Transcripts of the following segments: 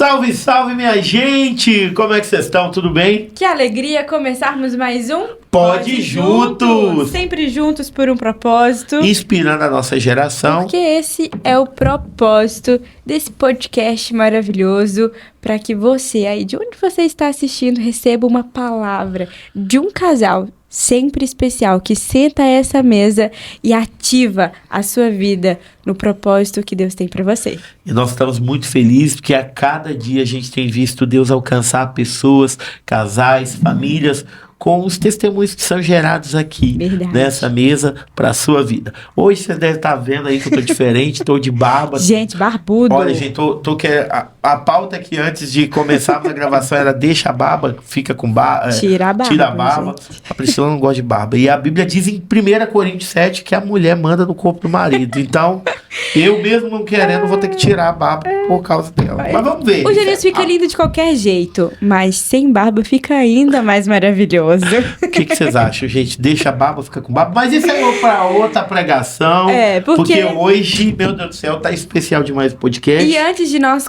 Salve, salve, minha gente! Como é que vocês estão? Tudo bem? Que alegria começarmos mais um Pode Juntos! Sempre juntos por um propósito. Inspirando a nossa geração. Porque esse é o propósito desse podcast maravilhoso, para que você aí, de onde você está assistindo, receba uma palavra de um casal sempre especial, que senta a essa mesa e ativa a sua vida no propósito que Deus tem para você. E nós estamos muito felizes porque a cada dia a gente tem visto Deus alcançar pessoas, casais, famílias, com os testemunhos que são gerados aqui. Verdade. Nessa mesa para a sua vida. Hoje você deve estar vendo aí que eu tô diferente, tô de barba. Gente, barbudo. Olha, gente, tô que a pauta aqui antes de começarmos a gravação era deixa a barba, fica com barba. Tira a barba. Tira a barba. Gente. A Priscila não gosta de barba. E a Bíblia diz em 1 Coríntios 7 que a mulher manda no corpo do marido. Então, eu mesmo não querendo, vou ter que tirar a barba por causa dela. Mas vamos ver. O Genius fica lindo de qualquer jeito, mas sem barba fica ainda mais maravilhoso. O que vocês acham, gente? Deixa a barba, fica com barba. Mas isso é para outra pregação. Porque hoje, meu Deus do céu, tá especial demais o podcast. E antes de nós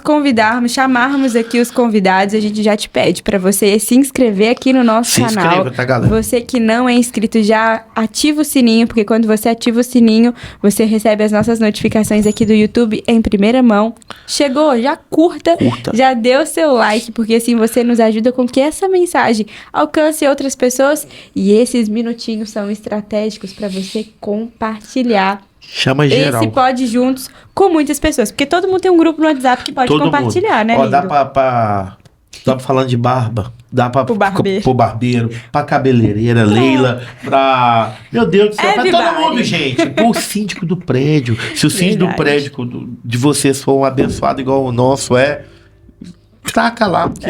chamarmos aqui os convidados, a gente já te pede para você se inscrever aqui no nosso canal. Se inscreva, tá, galera? Você que não é inscrito, já ativa o sininho, porque quando você ativa o sininho, você recebe as nossas notificações aqui do YouTube em primeira mão. Chegou, já curta. Já dê o seu like, porque assim você nos ajuda com que essa mensagem alcance outras pessoas, e esses minutinhos são estratégicos para você compartilhar. Chama geral. Esse Pode Juntos com muitas pessoas, porque todo mundo tem um grupo no WhatsApp que pode compartilhar, né, Ó, lindo? dá pra falando de barba, dá pra pro barbeiro, pra cabeleireira, Leila, pra... Meu Deus do céu, pra todo mundo, gente. Pro síndico do prédio. Se o síndico do prédio de vocês for um abençoado igual o nosso taca lá, porque,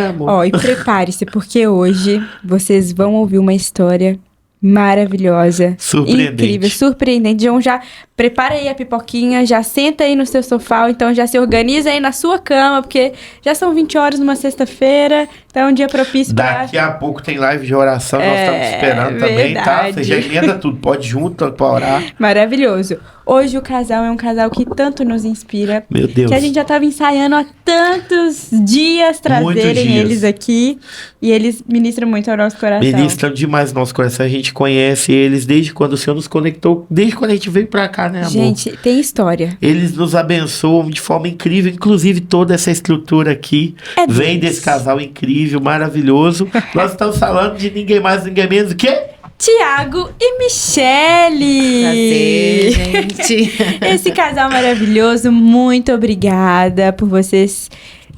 amor. Ó, e prepare-se, porque hoje vocês vão ouvir uma história maravilhosa, incrível, surpreendente. Então já prepara aí a pipoquinha, já senta aí no seu sofá, então já se organiza aí na sua cama, porque já são 20 horas numa sexta-feira, então é um dia propício Daqui a pouco tem live de oração, nós estamos esperando também, tá? Você já emenda tudo, pode junto pra orar. Maravilhoso. Hoje o casal é um casal que tanto nos inspira. Meu Deus. Que a gente já estava ensaiando há tantos dias trazerem eles aqui. E eles ministram muito ao nosso coração. Ministram demais no nosso coração. A gente conhece eles desde quando o Senhor nos conectou, desde quando a gente veio pra cá, né, amor? Gente, tem história. Eles nos abençoam de forma incrível. Inclusive toda essa estrutura aqui vem desse casal incrível, maravilhoso. Nós estamos falando de ninguém mais, ninguém menos do que... Tiago e Michele. Prazer, gente. Esse casal maravilhoso, muito obrigada por vocês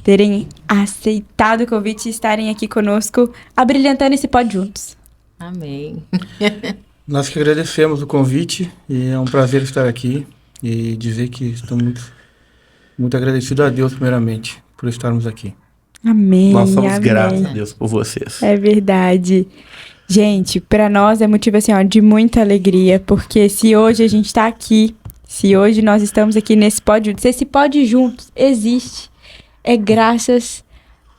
terem aceitado o convite e estarem aqui conosco, abrilhantando esse Pode Juntos. Amém. Nós que agradecemos o convite e é um prazer estar aqui e dizer que estou muito agradecido a Deus, primeiramente, por estarmos aqui. Amém. Nós somos gratos a Deus por vocês. É verdade. Gente, para nós é motivo assim, ó, de muita alegria, porque se hoje a gente tá aqui, se hoje nós estamos aqui nesse Pode Juntos, se esse Pode Juntos existe, é graças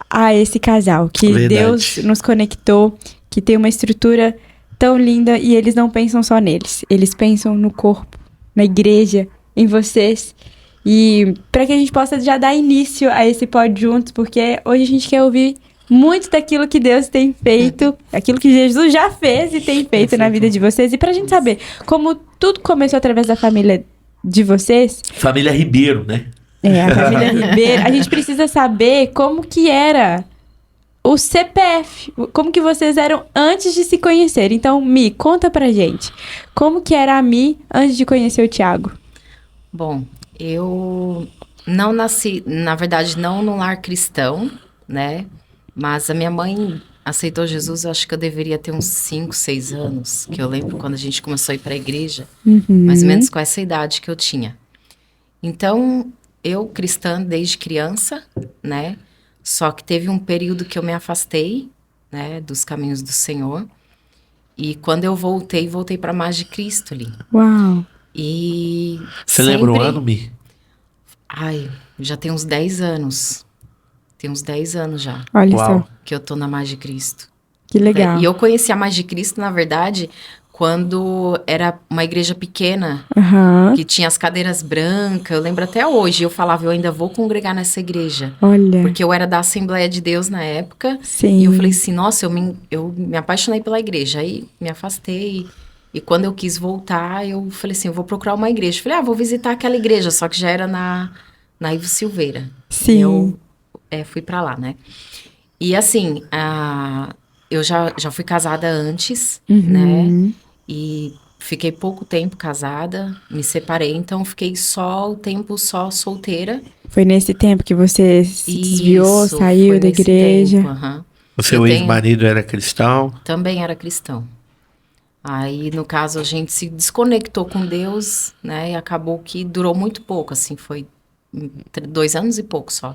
a esse casal, que Deus nos conectou, que tem uma estrutura tão linda, e eles não pensam só neles, eles pensam no corpo, na igreja, em vocês, e para que a gente possa já dar início a esse Pode Juntos, porque hoje a gente quer ouvir muito daquilo que Deus tem feito, aquilo que Jesus já fez e tem feito na vida de vocês. E pra gente saber como tudo começou através da família de vocês... Família Ribeiro, né? A família Ribeiro. A gente precisa saber como que era o CPF, como que vocês eram antes de se conhecer. Então, Mi, conta pra gente. Como que era a Mi antes de conhecer o Tiago? Bom, eu não nasci, na verdade, não num lar cristão, né? Mas a minha mãe aceitou Jesus, eu acho que eu deveria ter uns 5, 6 anos, que eu lembro quando a gente começou a ir para a igreja, mais ou menos com essa idade que eu tinha. Então, eu cristã desde criança, né? Só que teve um período que eu me afastei, né, dos caminhos do Senhor. E quando eu voltei para mais de Cristo ali. Uau! E você lembra o ano, Mi? Ai, já tem uns 10 anos. Tem uns 10 anos já. Olha só. Que eu tô na Mais de Cristo. Que legal. E eu conheci a Mais de Cristo, na verdade, quando era uma igreja pequena, que tinha as cadeiras brancas. Eu lembro até hoje, eu falava, eu ainda vou congregar nessa igreja. Olha. Porque eu era da Assembleia de Deus na época. Sim. E eu falei assim, nossa, eu me apaixonei pela igreja. Aí me afastei. E quando eu quis voltar, eu falei assim, eu vou procurar uma igreja. Falei, vou visitar aquela igreja, só que já era na Ivo Silveira. Sim. E eu fui pra lá, né? E assim, eu já fui casada antes, né? E fiquei pouco tempo casada, me separei, então fiquei o tempo solteira. Foi nesse tempo que você se desviou, saiu da igreja? Tempo, O seu ex-marido era cristão? Também era cristão. Aí, no caso, a gente se desconectou com Deus, né? E acabou que durou muito pouco, assim, foi 2 anos e pouco só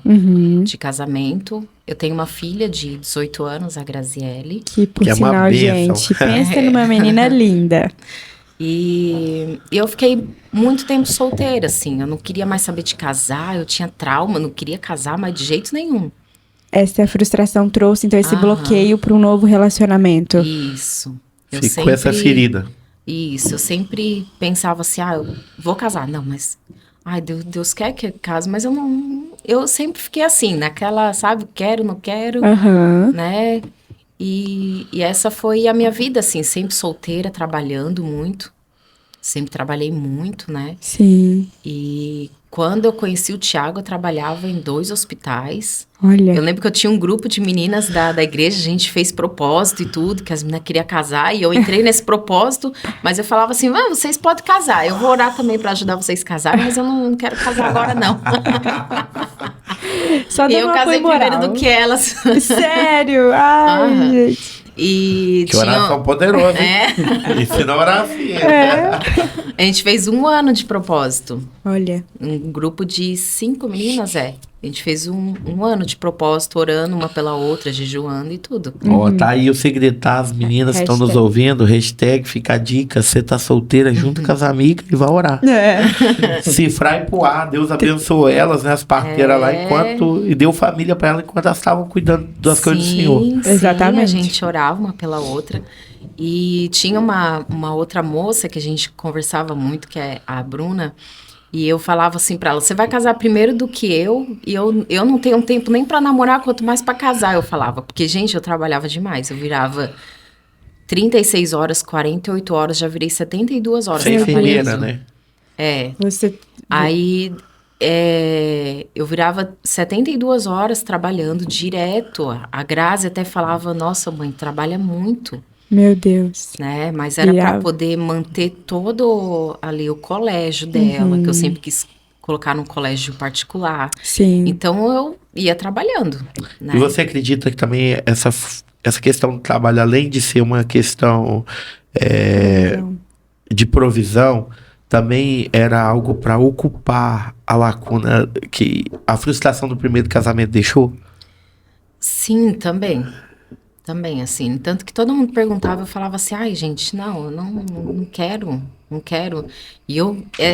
de casamento. Eu tenho uma filha de 18 anos, a Graziele. Que por sinal, gente, pensa numa menina linda. E eu fiquei muito tempo solteira, assim. Eu não queria mais saber de casar, eu tinha trauma, não queria casar, mas de jeito nenhum. Essa frustração trouxe, então, esse bloqueio para um novo relacionamento. Isso. Ficou essa ferida. Isso, eu sempre pensava assim, eu vou casar. Não, mas... Deus quer que eu case, mas eu não... Eu sempre fiquei assim, naquela, sabe? Quero, não quero, né? E essa foi a minha vida, assim, sempre solteira, trabalhando muito. Sempre trabalhei muito, né? Sim. E quando eu conheci o Thiago, eu trabalhava em 2 hospitais. Olha. Eu lembro que eu tinha um grupo de meninas da igreja, a gente fez propósito e tudo, que as meninas queriam casar, e eu entrei nesse propósito, mas eu falava assim, vocês podem casar, eu vou orar também para ajudar vocês a casar, mas eu não quero casar agora, não. Só e eu casei primeiro do que elas. Sério? Ai, gente. E que oração poderosa, hein? Ensina a orar assim. A gente fez 1 ano de propósito. Olha. Um grupo de 5 meninas, A gente fez um ano de propósito, orando uma pela outra, jejuando e tudo. Tá aí o segredo, tá? As meninas estão nos ouvindo, hashtag, fica a dica, você tá solteira, junto com as amigas e vai orar. Cifrar e puar, Deus abençoou elas, né? As parteiras lá, e deu família pra elas enquanto elas estavam cuidando das coisas do Senhor. Exatamente. A gente orava uma pela outra. E tinha uma outra moça que a gente conversava muito, que é a Bruna, e eu falava assim pra ela, você vai casar primeiro do que eu, e eu não tenho tempo nem pra namorar, quanto mais pra casar, eu falava. Porque, gente, eu trabalhava demais, eu virava 36 horas, 48 horas, já virei 72 horas. Sem enfermeira, né? Aí... eu virava 72 horas trabalhando direto. A Grazi até falava, nossa, mãe, trabalha muito. Meu Deus. Né? Mas era para poder manter todo ali o colégio dela, que eu sempre quis colocar num colégio particular. Sim. Então eu ia trabalhando. Né? E você acredita que também essa questão do trabalho, além de ser uma questão de provisão, também era algo para ocupar a lacuna que a frustração do primeiro casamento deixou? Sim, também. Também, assim. Tanto que todo mundo perguntava, eu falava assim, gente, não, eu não quero. E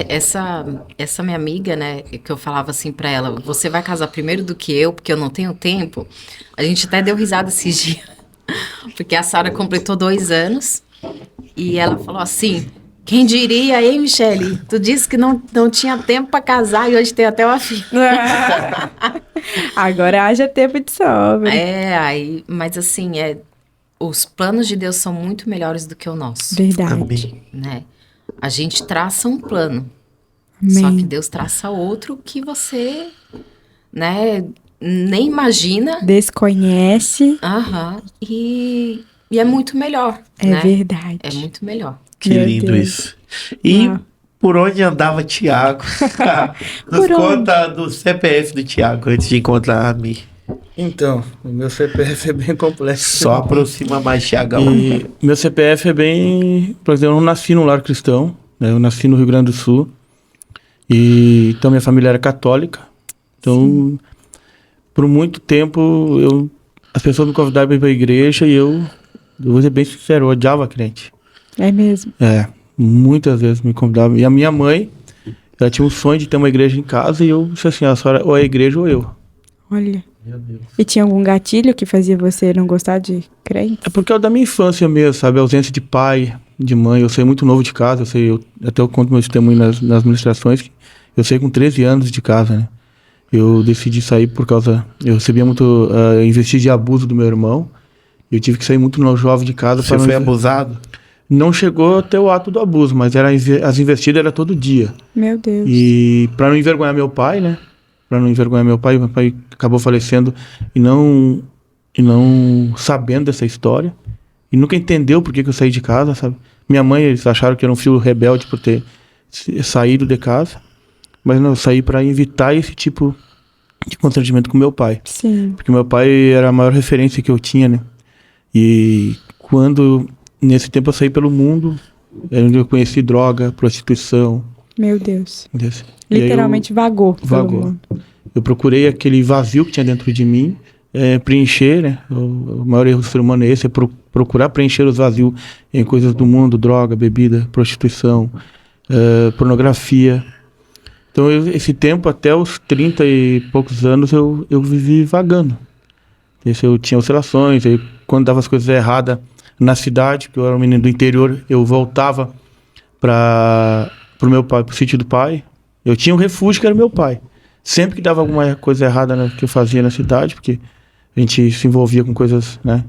essa minha amiga, né, que eu falava assim pra ela, você vai casar primeiro do que eu, porque eu não tenho tempo. A gente até deu risada esses dias, porque a Sara completou 2 anos, e ela falou assim... Quem diria, hein, Michele? Tu disse que não tinha tempo pra casar e hoje tem até uma filha. Agora haja tempo de sobra. Mas assim, os planos de Deus são muito melhores do que o nosso. Verdade. Né? A gente traça um plano, Amém. Só que Deus traça outro que você, né, nem imagina. Desconhece. E é muito melhor. É verdade. É muito melhor. Que lindo isso. E por onde andava Thiago? Nos conta do CPF do Thiago antes de encontrar a Mi. Então, o meu CPF é bem complexo. Só aproxima mais, Thiagão. Meu CPF é bem... Por exemplo, eu não nasci no lar cristão, né? Eu nasci no Rio Grande do Sul. Então, minha família era católica. Então, por muito tempo, as pessoas me convidavam para ir para a igreja e eu vou ser bem sincero, eu odiava crente. É mesmo? Muitas vezes me convidavam. E a minha mãe, ela tinha um sonho de ter uma igreja em casa e eu disse assim, a senhora, ou é a igreja ou eu. Olha. Meu Deus. E tinha algum gatilho que fazia você não gostar de crente? É porque é da minha infância mesmo, sabe? A ausência de pai, de mãe. Eu saí muito novo de casa. Até eu conto meu testemunho nas ministrações. Eu saí com 13 anos de casa, né? Eu decidi sair por causa... Eu recebia muito investir de abuso do meu irmão. Eu tive que sair muito jovem de casa. Você foi abusado? Não chegou até o ato do abuso, mas as investidas era todo dia. Meu Deus. E para não envergonhar meu pai, né? Meu pai acabou falecendo e não sabendo dessa história. E nunca entendeu por que eu saí de casa, sabe? Minha mãe, eles acharam que era um filho rebelde por ter saído de casa. Mas não, eu saí para evitar esse tipo de constrangimento com meu pai. Sim. Porque meu pai era a maior referência que eu tinha, né? E nesse tempo eu saí pelo mundo, onde eu conheci droga, prostituição. Meu Deus. Entendeu? Literalmente vagou. Eu procurei aquele vazio que tinha dentro de mim, preencher, né? O maior erro do ser humano é esse, é procurar preencher os vazios em coisas do mundo, droga, bebida, prostituição, pornografia. Então, esse tempo, até os 30 e poucos anos, eu vivi vagando. Eu tinha oscilações, aí, quando dava as coisas erradas na cidade, porque eu era um menino do interior, eu voltava pro meu pai, pro sítio do pai. Eu tinha um refúgio que era meu pai. Sempre que dava alguma coisa errada, né, que eu fazia na cidade, porque a gente se envolvia com coisas, né?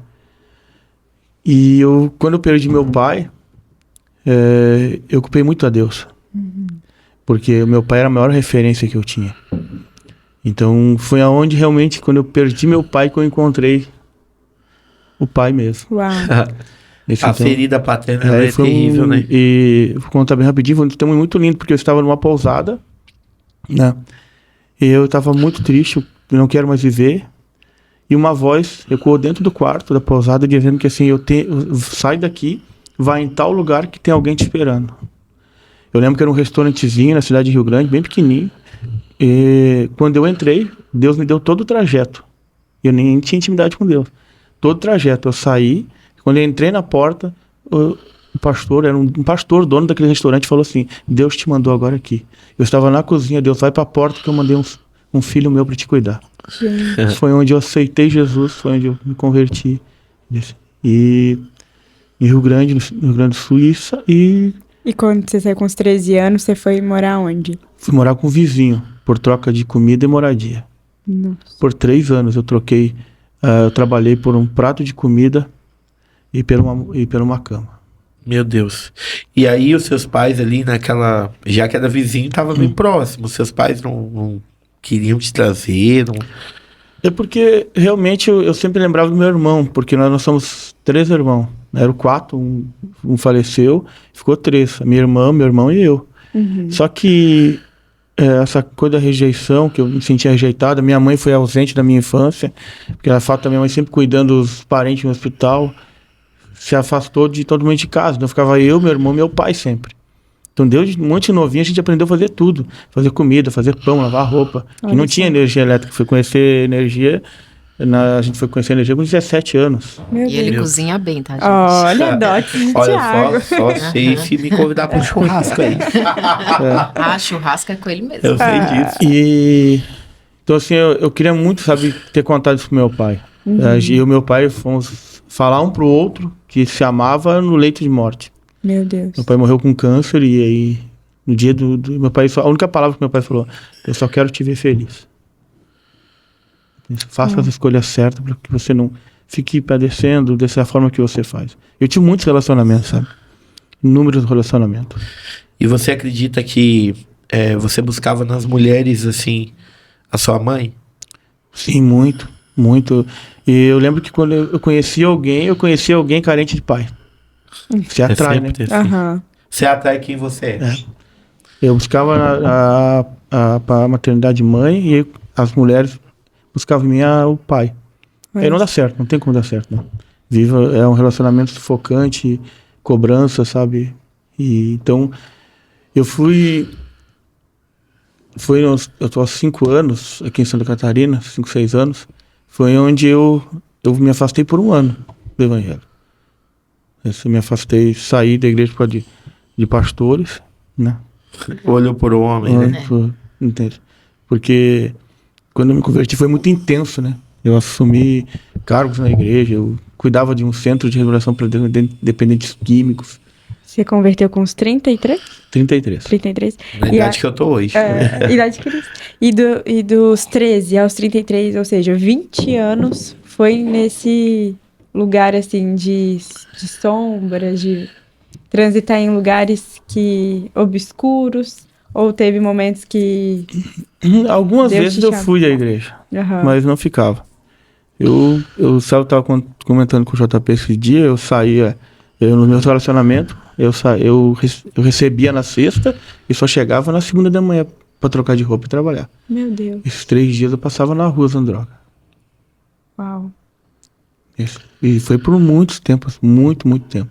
E quando eu perdi meu pai, eu culpei muito a Deus. Porque o meu pai era a maior referência que eu tinha. Então, foi aonde realmente, quando eu perdi meu pai, que eu encontrei o pai mesmo. Uau. A ferida paterna é terrível, né? E vou contar bem rapidinho, foi um testemunho muito lindo, porque eu estava numa pousada, né? E eu estava muito triste, eu não quero mais viver. E uma voz ecoou dentro do quarto da pousada, dizendo que assim, sai daqui, vai em tal lugar que tem alguém te esperando. Eu lembro que era um restaurantezinho na cidade de Rio Grande, bem pequenininho. E quando eu entrei, Deus me deu todo o trajeto. Eu nem tinha intimidade com Deus. Todo o trajeto. Eu saí, quando eu entrei na porta, o pastor, era um pastor, dono daquele restaurante, falou assim: Deus te mandou agora aqui. Eu estava na cozinha, Deus vai para a porta que eu mandei um filho meu para te cuidar. Gente. Foi onde eu aceitei Jesus, foi onde eu me converti. E em Rio Grande, no Rio Grande do Sul, E quando você saiu com os 13 anos, você foi morar onde? Fui morar com um vizinho, por troca de comida e moradia. Nossa. Por 3 anos eu troquei, eu trabalhei por um prato de comida e por uma cama. Meu Deus. E aí os seus pais ali naquela... Já que era vizinho, estavam bem próximos. Seus pais não queriam te trazer? Não... É porque realmente eu sempre lembrava do meu irmão, porque nós somos 3 irmãos. Eram 4, um faleceu, ficou 3. Minha irmã, meu irmão e eu. Uhum. Só que essa coisa da rejeição, que eu me sentia rejeitada, minha mãe foi ausente da minha infância, porque a fato da minha mãe sempre cuidando dos parentes no hospital, se afastou de todo mundo de casa. Então ficava eu, meu irmão e meu pai sempre. Então, desde um monte de novinho, a gente aprendeu a fazer tudo. Fazer comida, fazer pão, lavar roupa. Que não tinha energia elétrica. Foi conhecer energia... a gente foi conhecer energia com 17 anos. E ele cozinha bem, tá, gente? Olha, dote de Thiago. Olha, só sei se me convidar para um churrasco aí. Churrasco é com ele mesmo. Eu sei disso. Então, assim, eu queria muito, sabe, ter contado isso com meu pai. Eu e o meu pai fomos falar um pro outro que se amava no leito de morte. Meu Deus. Meu pai morreu com câncer e aí, no dia do meu pai, a única palavra que meu pai falou: eu só quero te ver feliz. Faça as escolhas certas para que você não fique padecendo dessa forma que você faz. Eu tive muitos relacionamentos, sabe? Inúmeros relacionamentos. E você acredita que você buscava nas mulheres, assim, a sua mãe? Sim, muito, muito. E eu lembro que quando eu conhecia alguém carente de pai. Você atrai, né? Uhum. Você atrai quem você é. Eu buscava a maternidade mãe e as mulheres buscavam em mim o pai. Aí não dá certo, não tem como dar certo, não. É um relacionamento sufocante, cobrança, sabe? E então, eu eu tô há 5 anos aqui em Santa Catarina, 5, 6 anos, foi onde eu me afastei por 1 ano do evangelho. Eu me afastei, saí da igreja por causa de pastores, né? Olhou por homem, né? Entende? Porque quando eu me converti foi muito intenso, né? Eu assumi cargos na igreja, eu cuidava de um centro de regulação para dependentes químicos. Você converteu com os 33? 33. 33. Na idade que eu tô hoje. Idade que e dos 13 aos 33, ou seja, 20 anos, foi nesse lugar, assim, de sombras, de transitar em lugares obscuros, ou teve momentos que... Algumas vezes eu fui à igreja, mas não ficava. Eu estava comentando com o JP esse dia, eu saía, no meu relacionamento, eu recebia na sexta e só chegava na segunda da manhã para trocar de roupa e trabalhar. Meu Deus. Esses 3 dias eu passava na rua usando droga. Uau. E foi por muitos tempos, muito tempo.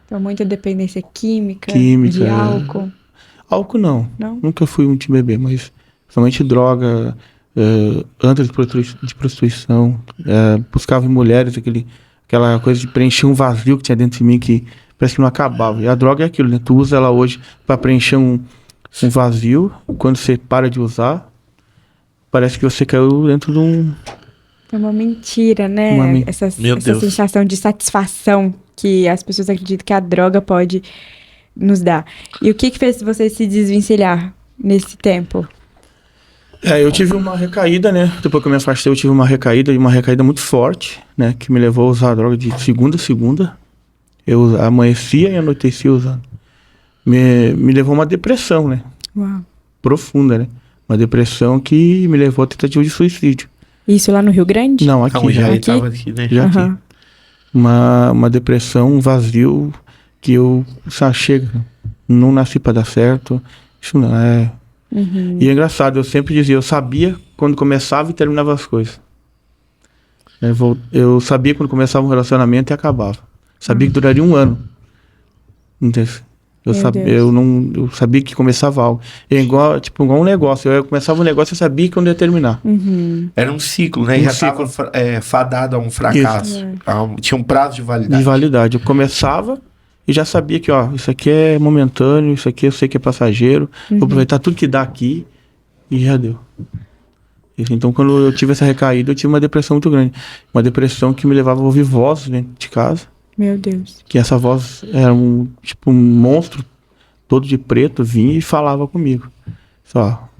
Então, muita dependência química, de álcool. Álcool não. Nunca fui muito bebê, mas somente droga, antes de prostituição, buscava em mulheres aquela coisa de preencher um vazio que tinha dentro de mim que parece que não acabava. E a droga é aquilo, né? Tu usa ela hoje para preencher um vazio. Quando você para de usar, parece que você caiu dentro de um... É uma mentira, né? Essa sensação de satisfação que as pessoas acreditam que a droga pode nos dar. E o que fez você se desvencilhar nesse tempo? Eu tive uma recaída, né? Depois que eu me afastei, eu tive uma recaída muito forte, né? Que me levou a usar a droga de segunda a segunda. Eu amanhecia e anoitecia usando. Me levou a uma depressão, né? Uau. Profunda, né? Uma depressão que me levou a tentativa de suicídio. Isso lá no Rio Grande? Não, aqui. Já estava aqui, né? Já aqui. Uma depressão, um vazio que chega, não nasci para dar certo. Isso não é... E é engraçado, eu sempre dizia, eu sabia quando começava e terminava as coisas. Eu sabia quando começava um relacionamento e acabava. Sabia que duraria 1 ano. Entendeu? Eu sabia que começava algo. É igual um negócio. Eu começava um negócio e sabia que eu ia terminar. Era um ciclo, né? Já estava fadado a um fracasso. Tinha um prazo de validade. Eu começava e já sabia que, isso aqui é momentâneo, isso aqui eu sei que é passageiro. Vou aproveitar tudo que dá aqui e já deu. Então, quando eu tive essa recaída, eu tive uma depressão muito grande. Uma depressão que me levava a ouvir vozes dentro de casa. Meu Deus. Que essa voz era um monstro todo de preto, vinha e falava comigo.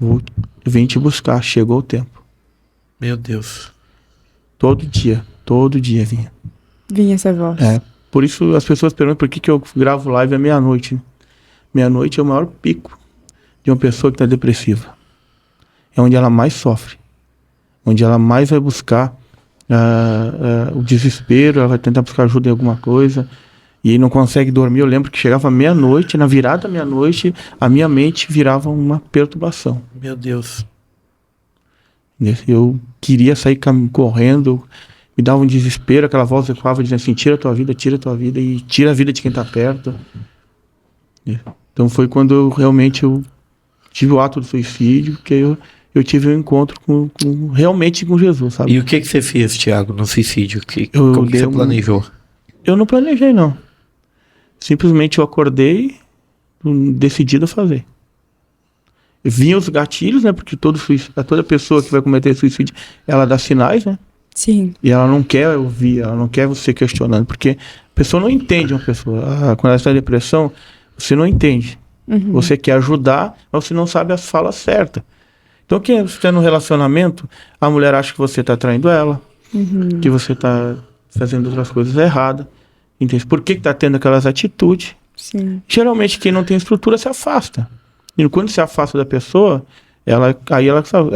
Eu vim te buscar, chegou o tempo. Meu Deus. Todo dia vinha. Vinha essa voz. Por isso as pessoas perguntam por que eu gravo live à meia-noite. Né? Meia-noite é o maior pico de uma pessoa que está depressiva. É onde ela mais sofre. Onde ela mais vai buscar o desespero, ela vai tentar buscar ajuda em alguma coisa e não consegue dormir. Eu lembro que chegava meia-noite, na virada da meia-noite, a minha mente virava uma perturbação. Meu Deus. Eu queria sair correndo, me dava um desespero, aquela voz ecoava dizendo assim, tira a tua vida e tira a vida de quem está perto. Então foi quando realmente eu tive o ato do suicídio, que eu tive um encontro realmente com Jesus, sabe? E o que você fez, Thiago, no suicídio? Como que você planejou? Eu não planejei, não. Simplesmente eu acordei decidido a fazer. Vinha os gatilhos, né? Porque toda pessoa que vai cometer suicídio, ela dá sinais, né? Sim. E ela não quer ouvir, ela não quer você questionando, porque a pessoa não entende uma pessoa. Quando ela está em depressão, você não entende. Você quer ajudar, mas você não sabe as falas certas. Então, quem está no relacionamento, a mulher acha que você está traindo ela, que você está fazendo outras coisas erradas. Entende? Por que está tendo aquelas atitudes? Sim. Geralmente, quem não tem estrutura se afasta. E quando se afasta da pessoa, ela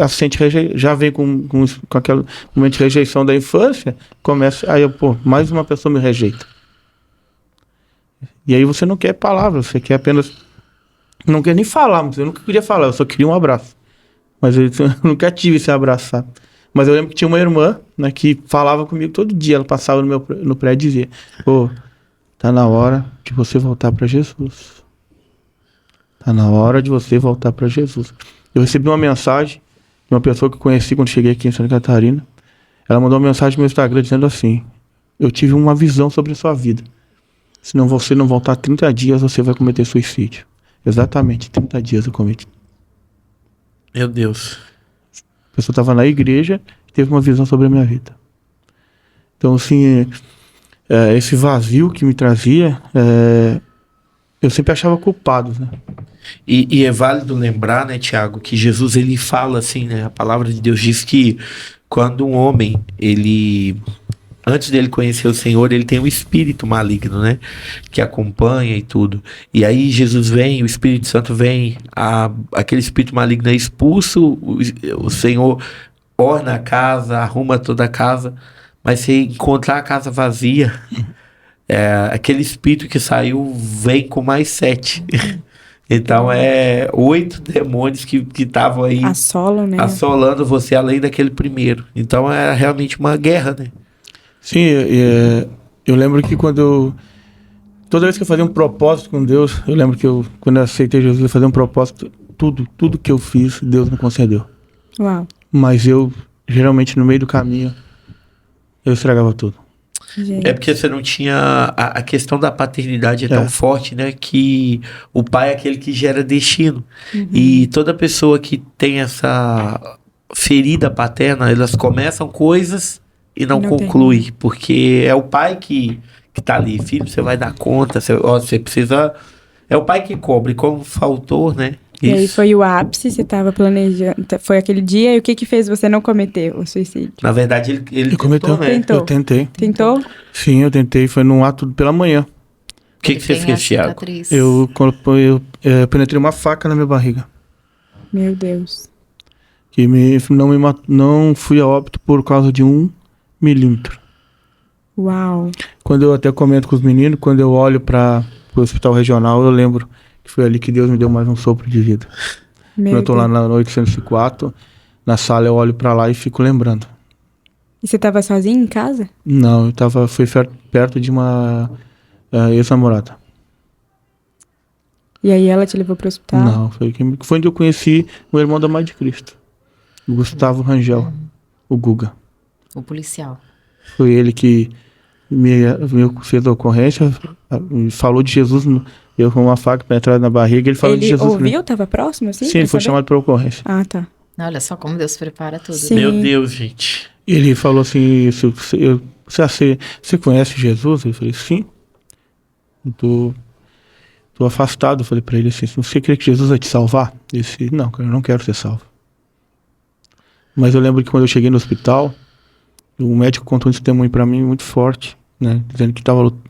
sente já vem com aquele momento de rejeição da infância, começa, mais uma pessoa me rejeita. E aí você não quer palavras, você quer apenas... Não quer nem falar, eu nunca queria falar, eu só queria um abraço. Mas eu nunca tive esse abraçar. Mas eu lembro que tinha uma irmã, né, que falava comigo todo dia. Ela passava no prédio e dizia, tá na hora de você voltar para Jesus. Tá na hora de você voltar para Jesus. Eu recebi uma mensagem de uma pessoa que eu conheci quando cheguei aqui em Santa Catarina. Ela mandou uma mensagem no meu Instagram dizendo assim, eu tive uma visão sobre a sua vida. Se você não voltar 30 dias, você vai cometer suicídio. Exatamente, 30 dias eu cometi. Meu Deus. A pessoa estava na igreja e teve uma visão sobre a minha vida. Então, assim, esse vazio que me trazia, Eu sempre achava culpados, né? E é válido lembrar, né, Tiago, que Jesus, ele fala assim, né? A palavra de Deus diz que quando um homem, antes dele conhecer o Senhor, ele tem um espírito maligno, né? Que acompanha e tudo. E aí Jesus vem, o Espírito Santo vem, aquele espírito maligno é expulso, o Senhor orna a casa, arruma toda a casa, mas se encontrar a casa vazia, aquele espírito que saiu vem com mais 7. Então 8 demônios que estavam aí assolando você além daquele primeiro. Então é realmente uma guerra, né? Sim, eu lembro que toda vez que eu fazia um propósito com Deus, eu lembro que quando eu aceitei Jesus, eu fazia um propósito, tudo que eu fiz, Deus me concedeu. Uau. Mas eu, geralmente, no meio do caminho, eu estragava tudo. Gente. É porque você não tinha... A questão da paternidade é tão forte, né? Que o pai é aquele que gera destino. Uhum. E toda pessoa que tem essa ferida paterna, elas começam coisas e não conclui. Tem. Porque é o pai que tá ali. Filho, você vai dar conta, você precisa... É o pai que cobra. E como faltou, né? E aí foi o ápice, você estava planejando, foi aquele dia, e o que fez você não cometer o suicídio? Na verdade, ele cometeu, né? Eu tentei. Tentou? Sim, eu tentei, foi num ato pela manhã. O que você fez, Thiago? Eu penetrei uma faca na minha barriga. Meu Deus. Que não fui a óbito por causa de 1 milímetro. Uau. Quando eu até comento com os meninos, quando eu olho para o hospital regional, eu lembro que foi ali que Deus me deu mais um sopro de vida. Quando eu tô lá na 804, na sala eu olho pra lá e fico lembrando. E você tava sozinho em casa? Não, fui perto de uma ex-namorada. E aí ela te levou pro hospital? Não, foi onde eu conheci o irmão da Mãe de Cristo, o Gustavo Rangel, o Guga. O policial. Foi ele que me fez a ocorrência, falou de Jesus, eu com uma faca penetrada na barriga, ele falou de Jesus. Ele ouviu? Tava próximo assim? Sim, ele foi chamado para ocorrência. Ah, tá. Olha só como Deus prepara tudo. Sim. Meu Deus, gente. Ele falou assim, você conhece Jesus? Eu falei, sim. Eu tô afastado. Eu falei para ele assim, você crê que Jesus vai te salvar? Ele disse, não, cara, eu não quero ser salvo. Mas eu lembro que quando eu cheguei no hospital, o médico contou um testemunho para mim muito forte, né, dizendo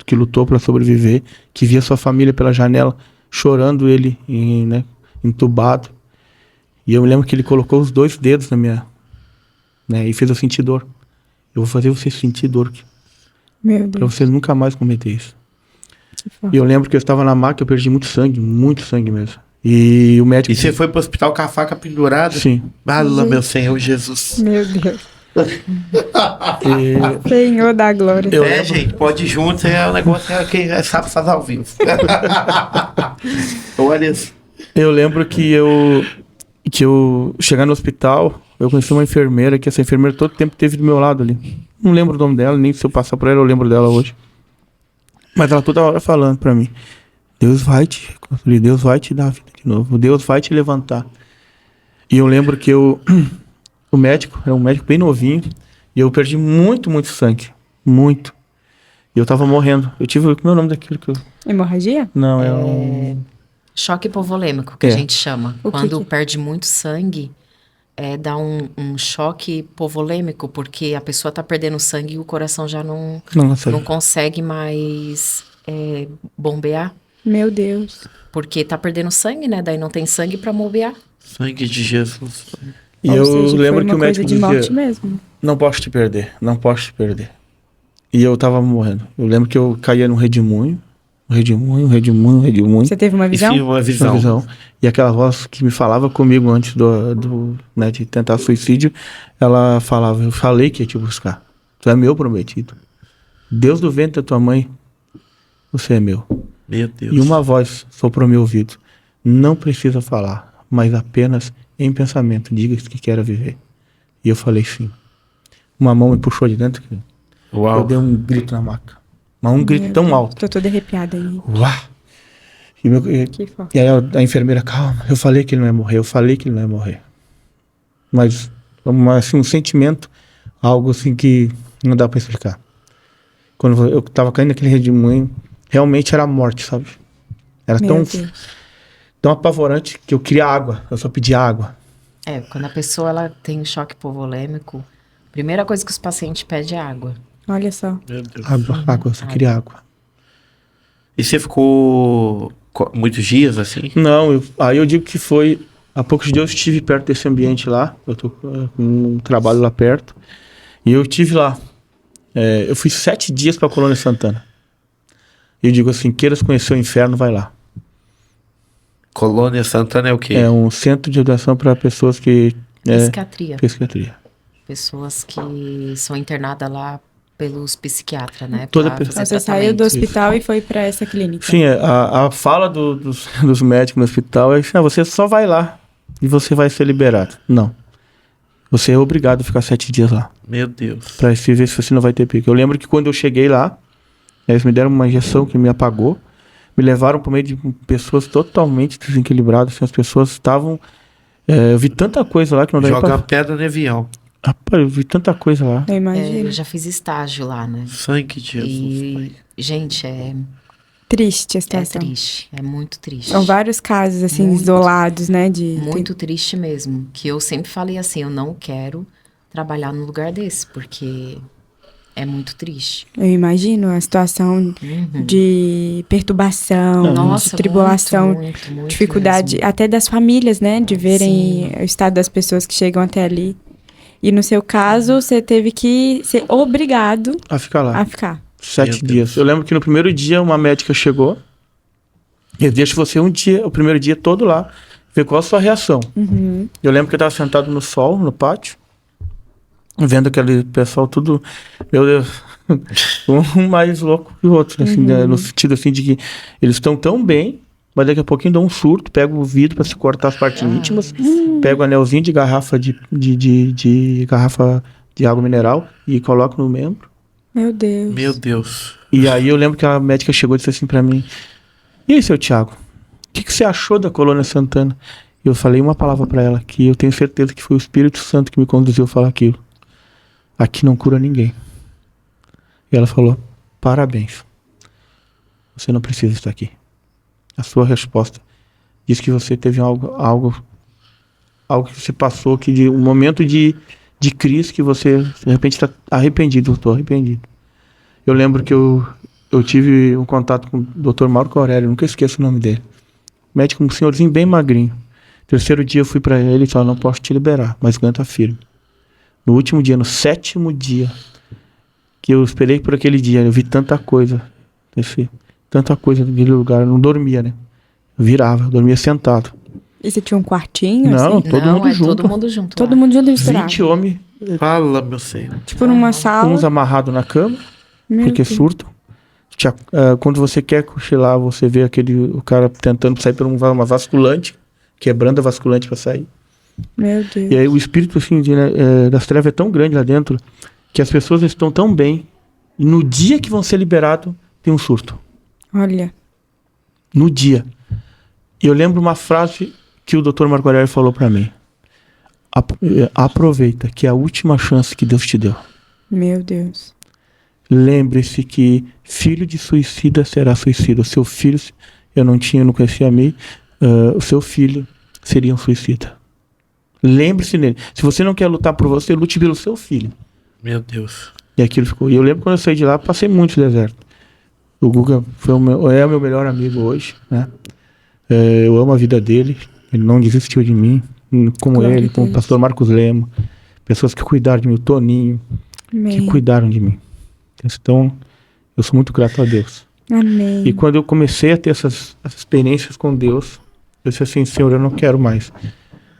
que lutou para sobreviver, que via sua família pela janela chorando, ele entubado. E eu me lembro que ele colocou os 2 dedos na minha, né, e fez eu sentir dor. Eu vou fazer você sentir dor, meu Deus, para você nunca mais cometer isso. E eu lembro que eu estava na maca, eu perdi muito sangue mesmo. E o médico... E você foi pro hospital com a faca pendurada? Sim. Fala, meu Senhor Jesus. Meu Deus. Senhor da glória. Gente, pode ir junto, o negócio é quem sabe fazer ao vivo. Olha isso. Eu lembro que eu chegar no hospital, eu conheci uma enfermeira, que essa enfermeira todo tempo esteve do meu lado ali. Não lembro o nome dela, nem se eu passar por ela eu lembro dela hoje. Mas ela toda hora falando pra mim, Deus vai te reconstruir, Deus vai te dar a vida de novo, Deus vai te levantar. E eu lembro que o médico, era um médico bem novinho, e eu perdi muito sangue. Muito. E eu tava morrendo. Eu tive, como é o nome daquilo que eu... Hemorragia? Não, é um... Choque hipovolêmico, que a gente chama. Quando perde muito sangue, dá um choque hipovolêmico, porque a pessoa tá perdendo sangue e o coração já não consegue mais bombear. Meu Deus. Porque tá perdendo sangue, né? Daí não tem sangue pra bombear. Sangue de Jesus. E eu lembro que o médico dizia, mesmo. Não posso te perder. E eu tava morrendo. Eu lembro que eu caía num redemoinho. Você teve uma visão? Sim, uma visão. E aquela voz que me falava comigo antes de tentar suicídio, ela falava, eu falei que ia te buscar. Tu é meu prometido. Deus do ventre da tua mãe, você é meu. Meu Deus. E uma voz soprou meu ouvido. Não precisa falar, mas apenas em pensamento, diga que quer viver. E eu falei sim. Uma mão me puxou de dentro. Uau. Eu dei um grito na maca. Mas um grito tão alto. Tô toda arrepiada aí. Uau! E aí a enfermeira, calma, eu falei que ele não ia morrer. Mas assim, um sentimento, algo assim que não dá pra explicar. Quando eu tava caindo naquele redemoinho, realmente era a morte, sabe? Era tão apavorante que eu queria água. Eu só pedia água. Quando a pessoa ela tem um choque hipovolêmico, a primeira coisa que os pacientes pedem é água. Olha só. Meu Deus. Água, eu só queria água. E você ficou muitos dias assim? Não, aí eu digo que foi... Há poucos dias eu estive perto desse ambiente lá. Eu tô com um trabalho lá perto. E eu estive lá. Eu fui 7 dias para a Colônia Santana. E eu digo assim, queiras conhecer o inferno, vai lá. Colônia Santana é o quê? É um centro de educação para pessoas que... Psiquiatria. Pessoas que são internadas lá pelos psiquiatras, né? Você saiu do hospital e foi para essa clínica. Sim, a fala dos médicos no hospital é assim, você só vai lá e você vai ser liberado. Não. Você é obrigado a ficar 7 dias lá. Meu Deus. Pra ver se você não vai ter pico. Eu lembro que quando eu cheguei lá, eles me deram uma injeção que me apagou. Me levaram por meio de pessoas totalmente desequilibradas. Assim, as pessoas estavam... eu vi tanta coisa lá que não dá Joga pedra no avião. Rapaz, eu vi tanta coisa lá. Eu imagino. Eu já fiz estágio lá, né? Sangue de Jesus. Gente, triste a situação. É triste, é muito triste. São vários casos, assim, isolados, né? Muito triste mesmo. Que eu sempre falei assim, eu não quero trabalhar num lugar desse, porque é muito triste. Eu imagino a situação de perturbação, Nossa, de tribulação, muito dificuldade, mesmo. Até das famílias, né? De verem o estado das pessoas que chegam até ali. E no seu caso, você teve que ser obrigado a ficar lá. 7 dias. Eu lembro que no primeiro dia uma médica chegou. Eu deixo você o primeiro dia todo lá, ver qual a sua reação. Eu lembro que eu estava sentado no sol, no pátio, vendo aquele pessoal tudo, meu Deus, um mais louco que o outro, assim, né, no sentido assim de que eles estão tão bem, mas daqui a pouquinho dá um surto, pega o vidro para se cortar as partes íntimas, pega o anelzinho de garrafa de garrafa de água mineral e coloca no membro. Meu Deus. Meu Deus. E aí eu lembro que a médica chegou e disse assim pra mim, e aí, seu Thiago, o que você achou da Colônia Santana? E eu falei uma palavra pra ela, que eu tenho certeza que foi o Espírito Santo que me conduziu a falar aquilo. Aqui não cura ninguém. E ela falou, parabéns. Você não precisa estar aqui. A sua resposta diz que você teve algo que você passou, que de um momento de crise que você, de repente, está arrependido. Eu estou arrependido. Eu lembro que eu tive um contato com o Dr. Marco Aurélio, nunca esqueço o nome dele. Médico, um senhorzinho bem magrinho. Terceiro dia eu fui para ele e falei, não posso te liberar, mas aguenta firme. No último dia, no 7º dia, que eu esperei por aquele dia, eu vi tanta coisa naquele lugar, eu não dormia, né? Eu dormia sentado. E você tinha um quartinho? Não, assim? todo mundo junto. Todo mundo junto. Todo mundo junto misturado. 20 homens. Fala, meu Senhor. Tipo numa sala. Uns amarrados na cama, porque surtam. Quando você quer cochilar, você vê o cara tentando sair por uma vasculante, quebrando a vasculante para sair. Meu Deus. E aí o espírito assim, das trevas é tão grande lá dentro que as pessoas estão tão bem e no dia que vão ser liberados tem um surto. Olha. No dia. E eu lembro uma frase que o Dr. Marco Aurélio falou para mim. Aproveita que é a última chance que Deus te deu. Meu Deus. Lembre-se que filho de suicida será suicida. O seu filho, eu não conhecia a mim, o seu filho seria um suicida. Lembre-se nele. Se você não quer lutar por você, lute pelo seu filho. Meu Deus. E aquilo ficou. E eu lembro quando eu saí de lá, passei muito deserto. O Guga é o meu melhor amigo hoje, né? Eu amo a vida dele. Ele não desistiu de mim. Como Glória ele, a como o Deus. pastor Marcos Lemo. Pessoas que cuidaram de mim, o Toninho. Amém. Que cuidaram de mim. Então, eu sou muito grato a Deus. Amém. E quando eu comecei a ter essas experiências com Deus, eu disse assim, Senhor, eu não quero mais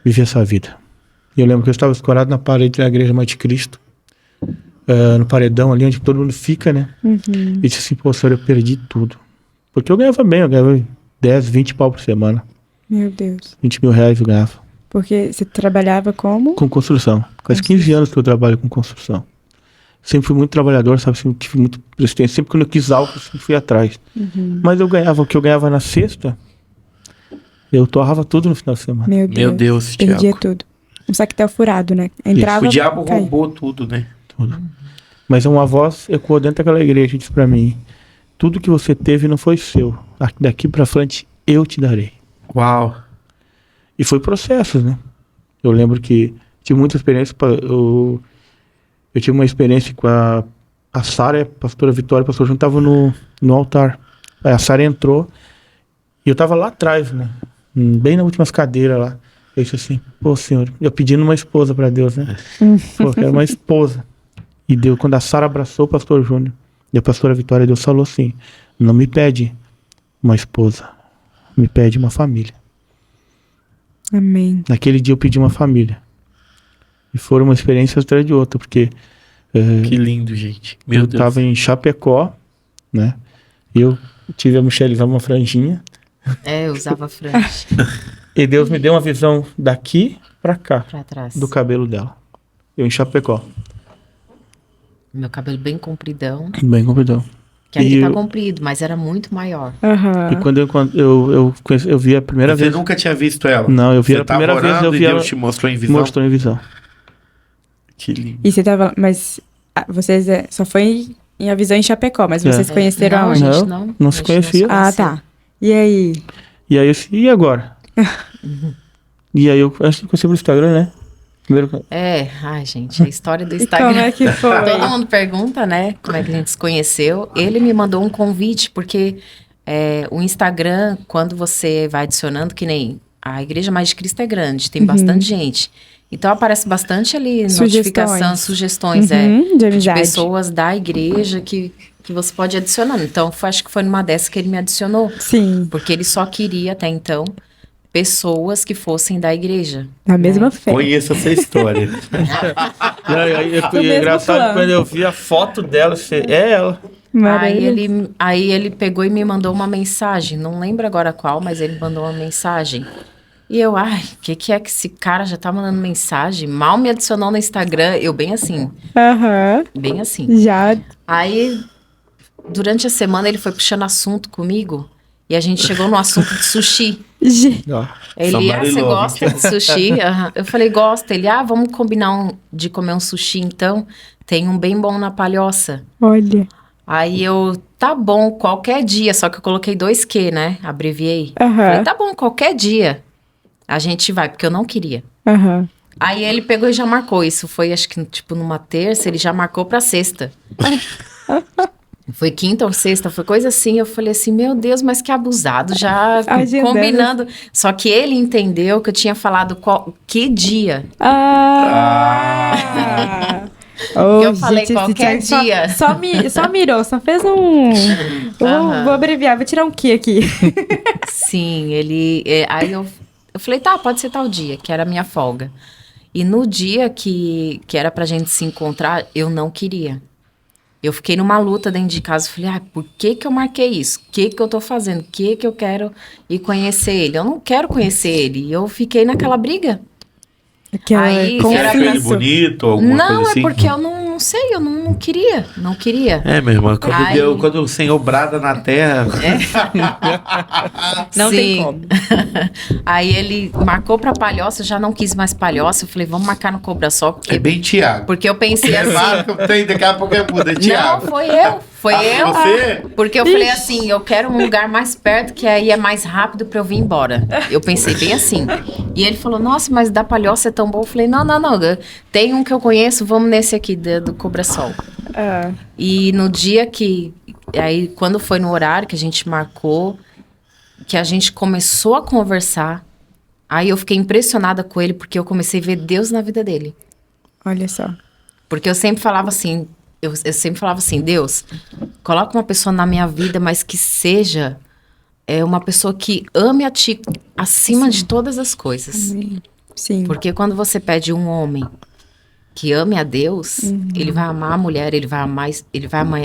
viver essa vida. E eu lembro que eu estava escorado na parede da Igreja Mãe de Cristo, no paredão ali onde todo mundo fica, né? E disse assim, pô, Senhor, eu perdi tudo. Porque eu ganhava bem, eu ganhava 10, 20 pau por semana. Meu Deus. 20 mil reais eu ganhava. Porque você trabalhava como? Com construção. Faz 15 anos que eu trabalho com construção. Sempre fui muito trabalhador, sabe? Sempre tive muito persistência. Sempre quando eu quis algo, eu sempre fui atrás. Mas eu ganhava o que eu ganhava na sexta, eu torrava tudo no final de semana. Meu Deus, perdia Thiago. tudo. Um saquetel furado, né? Entrava, O diabo caía. roubou tudo, né? Tudo. Mas uma voz ecoou dentro daquela igreja e disse pra mim, tudo que você teve não foi seu. Daqui pra frente eu te darei. Uau. E foi processo, né? Eu lembro que tive muita experiência. Eu tive uma experiência com a Sara, a pastora Vitória, o pastor Júnior, estavam no altar. Aí a Sara entrou e eu tava lá atrás, né? Bem nas últimas cadeiras lá. Eu disse assim, pô, Senhor, eu pedindo uma esposa pra Deus, né? Pô, eu quero uma esposa. E Deus, quando a Sara abraçou o pastor Júnior e a pastora Vitória, Deus falou assim, não me pede uma esposa, me pede uma família. Amém. Naquele dia eu pedi uma família. E foram uma experiência atrás de outra, porque Que lindo, gente. Meu eu Deus. tava em Chapecó, né? E eu tive a Michelle usar uma franjinha. Eu usava franja E Deus me deu uma visão daqui pra cá, pra trás. do cabelo dela. Eu em Chapecó. Meu cabelo bem compridão. Bem compridão. Que aqui E tá eu- comprido, mas era muito maior. E quando eu vi a primeira Você vez... nunca tinha visto ela? Não, eu vi Você a primeira tava vez, orando eu e vi ela... Deus te mostrou em visão? Mostrou em visão. Que lindo. E você tava... Mas vocês só foi em a visão em Chapecó, mas vocês conheceram Não, a aonde? gente Não, não se a gente conhecia. se Ah, tá. E aí? E aí eu disse, e agora? E aí eu acho que conheci pelo Instagram, né? Primeiro... Ai, gente, a história do E como Instagram. é que foi? Todo mundo pergunta, né, como é que a gente se conheceu. Ele me mandou um convite, porque o Instagram, quando você vai adicionando, que nem a Igreja Mais de Cristo é grande, tem bastante gente. Então aparece bastante ali notificação, sugestões de de amizade. pessoas da igreja que você pode ir adicionando. Então, acho que foi numa dessas que ele me adicionou. Sim, Porque ele só queria, até então, pessoas que fossem da igreja. na mesma fé. Conheço essa história. E aí, Do mesmo engraçado, plano. quando eu vi a foto dela, é ela. Maravilha. Aí ele pegou e me mandou uma mensagem. Não lembro agora qual, mas ele mandou uma mensagem. E eu, o que é que esse cara já tá mandando mensagem? Mal me adicionou no Instagram. Eu bem assim, Aham. bem assim. Já. Aí, durante a semana, ele foi puxando assunto comigo. E a gente chegou no assunto de sushi. Ó. Ele, Somebody você love. gosta de sushi? Aham. Eu falei, gosta. Ele, vamos combinar de comer um sushi, então. Tem um bem bom na Palhoça. Olha. Aí eu, tá bom, qualquer dia. Só que eu coloquei 2Q, né? Abreviei. Aham. Falei, tá bom, qualquer dia. A gente vai, porque eu não queria. Aham. Aí ele pegou e já marcou. Isso foi, acho que, tipo, numa terça. Ele já marcou pra sexta. Foi quinta ou sexta, foi coisa assim. Eu falei assim, meu Deus, mas que abusado. Já Agendando. combinando. Só que ele entendeu que eu tinha falado que dia. Oh, Eu falei esse qualquer Thiago dia. Só mirou, só fez um... Vou abreviar, vou tirar um Q aqui. Sim, aí eu falei, tá, pode ser tal dia, que era a minha folga. E no dia que era pra gente se encontrar, eu não queria. Eu fiquei numa luta dentro de casa. Falei, por que eu marquei isso? O que eu tô fazendo? O que eu quero ir conhecer ele? Eu não quero conhecer ele. E eu fiquei naquela briga. Aí, Você achou ele conflito. bonito ou alguma Não, coisa assim? é porque eu não sei, eu não queria. Não queria. É, meu irmão, Ai. quando o Senhor brada na terra... Não tem Sim. como. Aí ele marcou pra Palhoça, eu já não quis mais Palhoça. Eu falei, vamos marcar no Cobra Sol. É bem Tiago. Porque eu pensei É assim... claro que eu tenho, daqui a pouco é muda, Não, Tiago. foi eu. Você? Porque eu falei assim, eu quero um lugar mais perto, que aí é mais rápido pra eu vir embora. Eu pensei bem assim. E ele falou, nossa, mas da Palhoça é tão bom. Eu falei, não. Tem um que eu conheço, vamos nesse aqui do Cobra Sol. E no dia que... Aí, quando foi no horário que a gente marcou, que a gente começou a conversar, aí eu fiquei impressionada com ele, porque eu comecei a ver Deus na vida dele. Olha só. Porque eu sempre falava assim, eu sempre falava assim, Deus, coloca uma pessoa na minha vida, mas que seja uma pessoa que ame a ti acima de todas as coisas. Sim. Porque quando você pede um homem que ame a Deus, ele vai amar a mulher, ele vai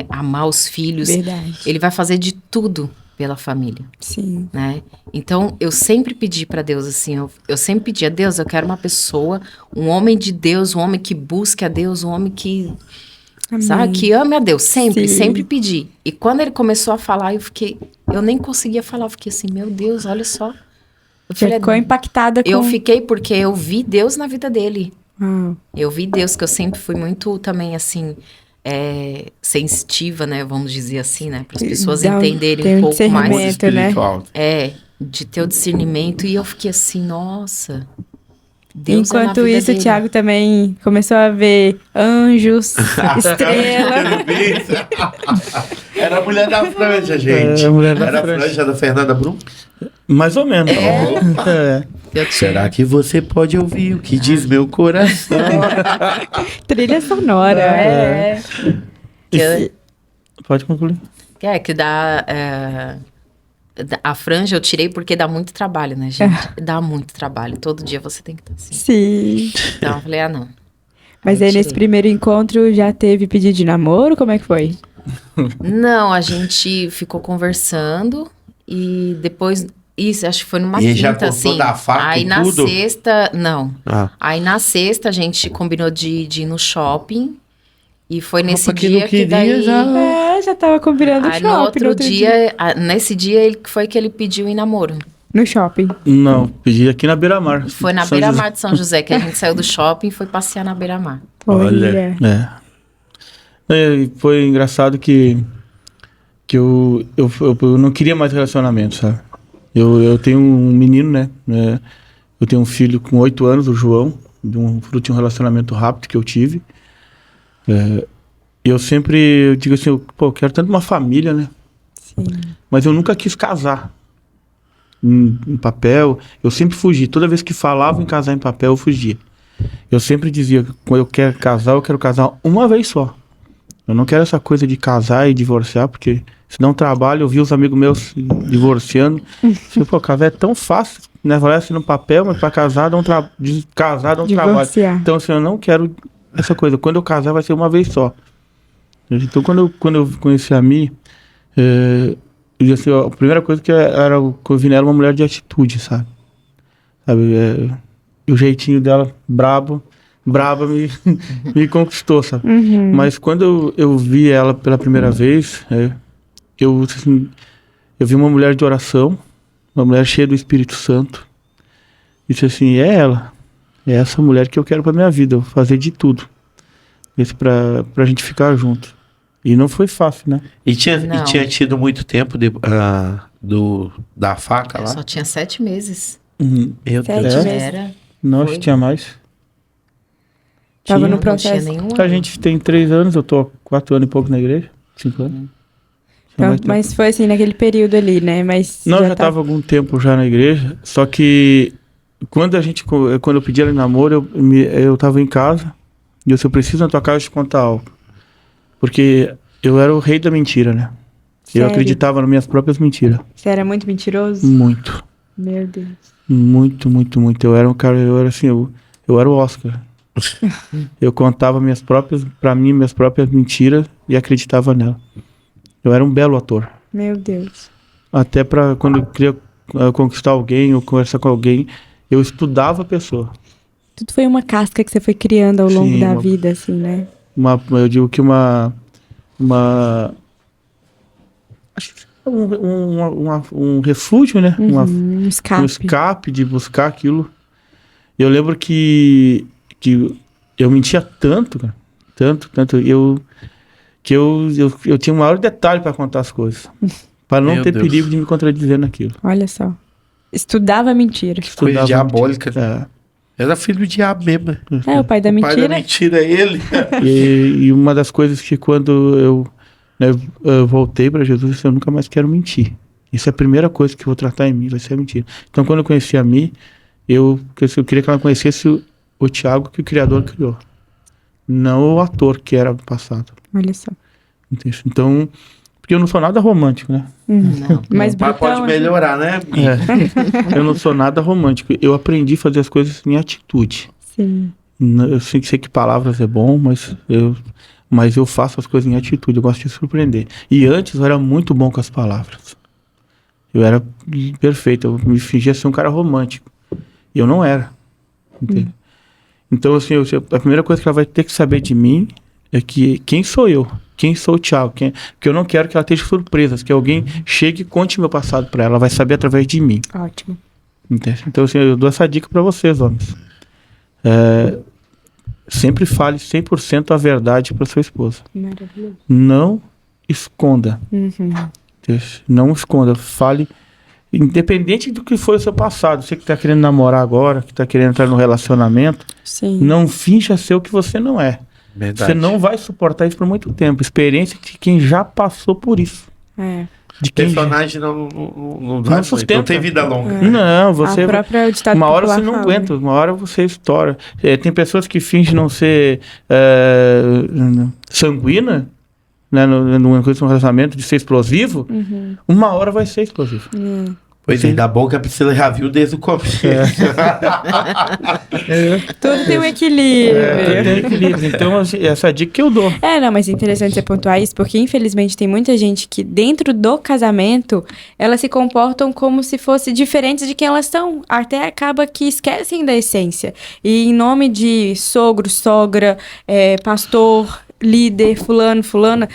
amar os filhos, Verdade. ele vai fazer de tudo pela família, Sim. né? Então, eu sempre pedi pra Deus assim, eu sempre pedi a Deus, eu quero uma pessoa, um homem de Deus, um homem que busque a Deus, um homem que, sabe, que ame a Deus, sempre pedi. E quando ele começou a falar, eu nem conseguia falar, eu fiquei assim, meu Deus, olha só. Eu falei, Ficou impactada com... eu fiquei porque eu vi Deus na vida dele. Uau. Eu vi Deus, que eu sempre fui muito também, assim, sensitiva, né? Vamos dizer assim, né? Para as pessoas entenderem um pouco mais. discernimento, né? Espiritual. de ter o discernimento. E eu fiquei assim, nossa... Deus Enquanto isso, o Thiago também começou a ver anjos, estrelas. Era a mulher da franja, gente. Era a franja da Fernanda Brum? Mais ou menos. Será que você pode ouvir o que diz meu coração? Trilha sonora. Pode concluir. Que dá... A franja eu tirei porque dá muito trabalho, né, gente? Dá muito trabalho. Todo dia você tem que estar assim. Sim. Então eu falei, não. Mas aí nesse primeiro encontro já teve pedido de namoro? Como é que foi? Não, a gente ficou conversando e depois... Isso, acho que foi numa quinta, já assim. Da faca aí na tudo? sexta... Não. Aí na sexta a gente combinou de ir no shopping. E foi nesse dia que daí... Já tava combinando o shopping. No outro dia, nesse dia foi que ele pediu em namoro. No shopping? Não, pedi aqui na Beira-Mar. Foi na Beira-Mar de São José, que a gente saiu do shopping e foi passear na Beira-Mar. Olha. Foi engraçado que eu não queria mais relacionamento, sabe? Eu tenho um menino, né? Eu tenho um filho com 8 anos, o João, fruto de um relacionamento rápido que eu tive. Eu sempre digo assim, eu quero tanto uma família, né? Sim. Mas eu nunca quis casar em papel. Eu sempre fugi. Toda vez que falavam em casar em papel, eu fugia. Eu sempre dizia, quando eu quero casar uma vez só. Eu não quero essa coisa de casar e divorciar, porque se dá um trabalho, eu vi os amigos meus divorciando. Casar é tão fácil, né? Vai assim no papel, mas para casar dá um trabalho. Então, assim, eu não quero essa coisa. Quando eu casar, vai ser uma vez só. Então, quando eu conheci a Mi, eu disse assim, a primeira coisa que eu vi nela uma mulher de atitude, sabe? E o jeitinho dela, braba me conquistou, sabe? Uhum. Mas quando eu vi ela pela primeira vez, eu vi uma mulher de oração, uma mulher cheia do Espírito Santo. E disse assim, é ela. É essa mulher que eu quero pra minha vida, eu vou fazer de tudo. Isso pra gente ficar junto. E não foi fácil, né? E tinha tido muito tempo da faca lá? Só tinha 7 meses. Meu Deus. Era. Não, acho que tinha mais. Tava no processo. Não tinha nenhum A gente tem 3 anos, eu tô há 4 anos e pouco na igreja. 5 anos. Então, mas foi assim, naquele período ali, né? Mas não, já tava algum tempo já na igreja. Só que quando eu pedi ela em namoro, eu tava em casa. E eu disse, eu preciso na tua casa te contar algo. Porque eu era o rei da mentira, né? Sério? Eu acreditava nas minhas próprias mentiras. Você era muito mentiroso? Muito. Meu Deus. Muito, muito, muito. Eu era um cara, eu era assim, eu era o Oscar. Eu contava minhas próprias mentiras e acreditava nela. Eu era um belo ator. Meu Deus. Até pra quando eu queria conquistar alguém ou conversar com alguém, eu estudava a pessoa. Tudo foi uma casca que você foi criando ao longo da vida, assim, né? Eu digo que acho que um refúgio, né? Um escape. Um escape de buscar aquilo. Eu lembro que eu mentia tanto, cara. Tanto. Que eu tinha o maior detalhe para contar as coisas. Para não ter perigo de me contradizer naquilo. Olha só. Estudava mentira. Coisa diabólica. Era filho do diabo mesmo. O pai da mentira. O pai da mentira é ele. E uma das coisas que quando eu voltei para Jesus, eu nunca mais quero mentir. Isso é a primeira coisa que eu vou tratar em mim, vai ser a mentira. Então, quando eu conheci a Mi, eu queria que ela conhecesse o Thiago que o Criador criou. Não o ator que era do passado. Olha só. Entende? Então, porque eu não sou nada romântico, né? Não. Mas pode melhorar, né? Eu não sou nada romântico. Eu aprendi a fazer as coisas em atitude. Sim. Eu sei que palavras é bom, mas eu faço as coisas em atitude. Eu gosto de surpreender. E antes eu era muito bom com as palavras. Eu era perfeito. Eu me fingia ser um cara romântico. E eu não era. Entende? Então, assim, a primeira coisa que ela vai ter que saber de mim é quem sou eu. Quem sou o Thiago. Porque eu não quero que ela esteja surpresa. Que alguém chegue e conte meu passado para ela. Ela vai saber através de mim. Ótimo. Entende? Então, assim, eu dou essa dica para vocês, homens. Sempre fale 100% a verdade para sua esposa. Maravilhoso. Não esconda. Não esconda. Fale independente do que foi o seu passado, você que está querendo namorar agora, que está querendo entrar no relacionamento, Sim. não finja ser o que você não é. Verdade. Você não vai suportar isso por muito tempo. Experiência de quem já passou por isso. De quem Personagem não vai sustenta. não tem vida longa. Não, você... A própria ditado Uma hora popular você não fala, aguenta, né? uma hora você estoura. Tem pessoas que fingem não ser sanguínea, né, num relacionamento, de ser explosivo, uma hora vai ser explosivo. Pois é, ainda bom que a Priscila já viu desde o começo. Tudo tem um equilíbrio. Tem equilíbrio. Então, assim, essa dica que eu dou. Não, mas é interessante você pontuar isso, porque infelizmente tem muita gente que dentro do casamento, elas se comportam como se fossem diferentes de quem elas são. Até acaba que esquecem da essência. E em nome de sogro, sogra, pastor, líder, fulano, fulana,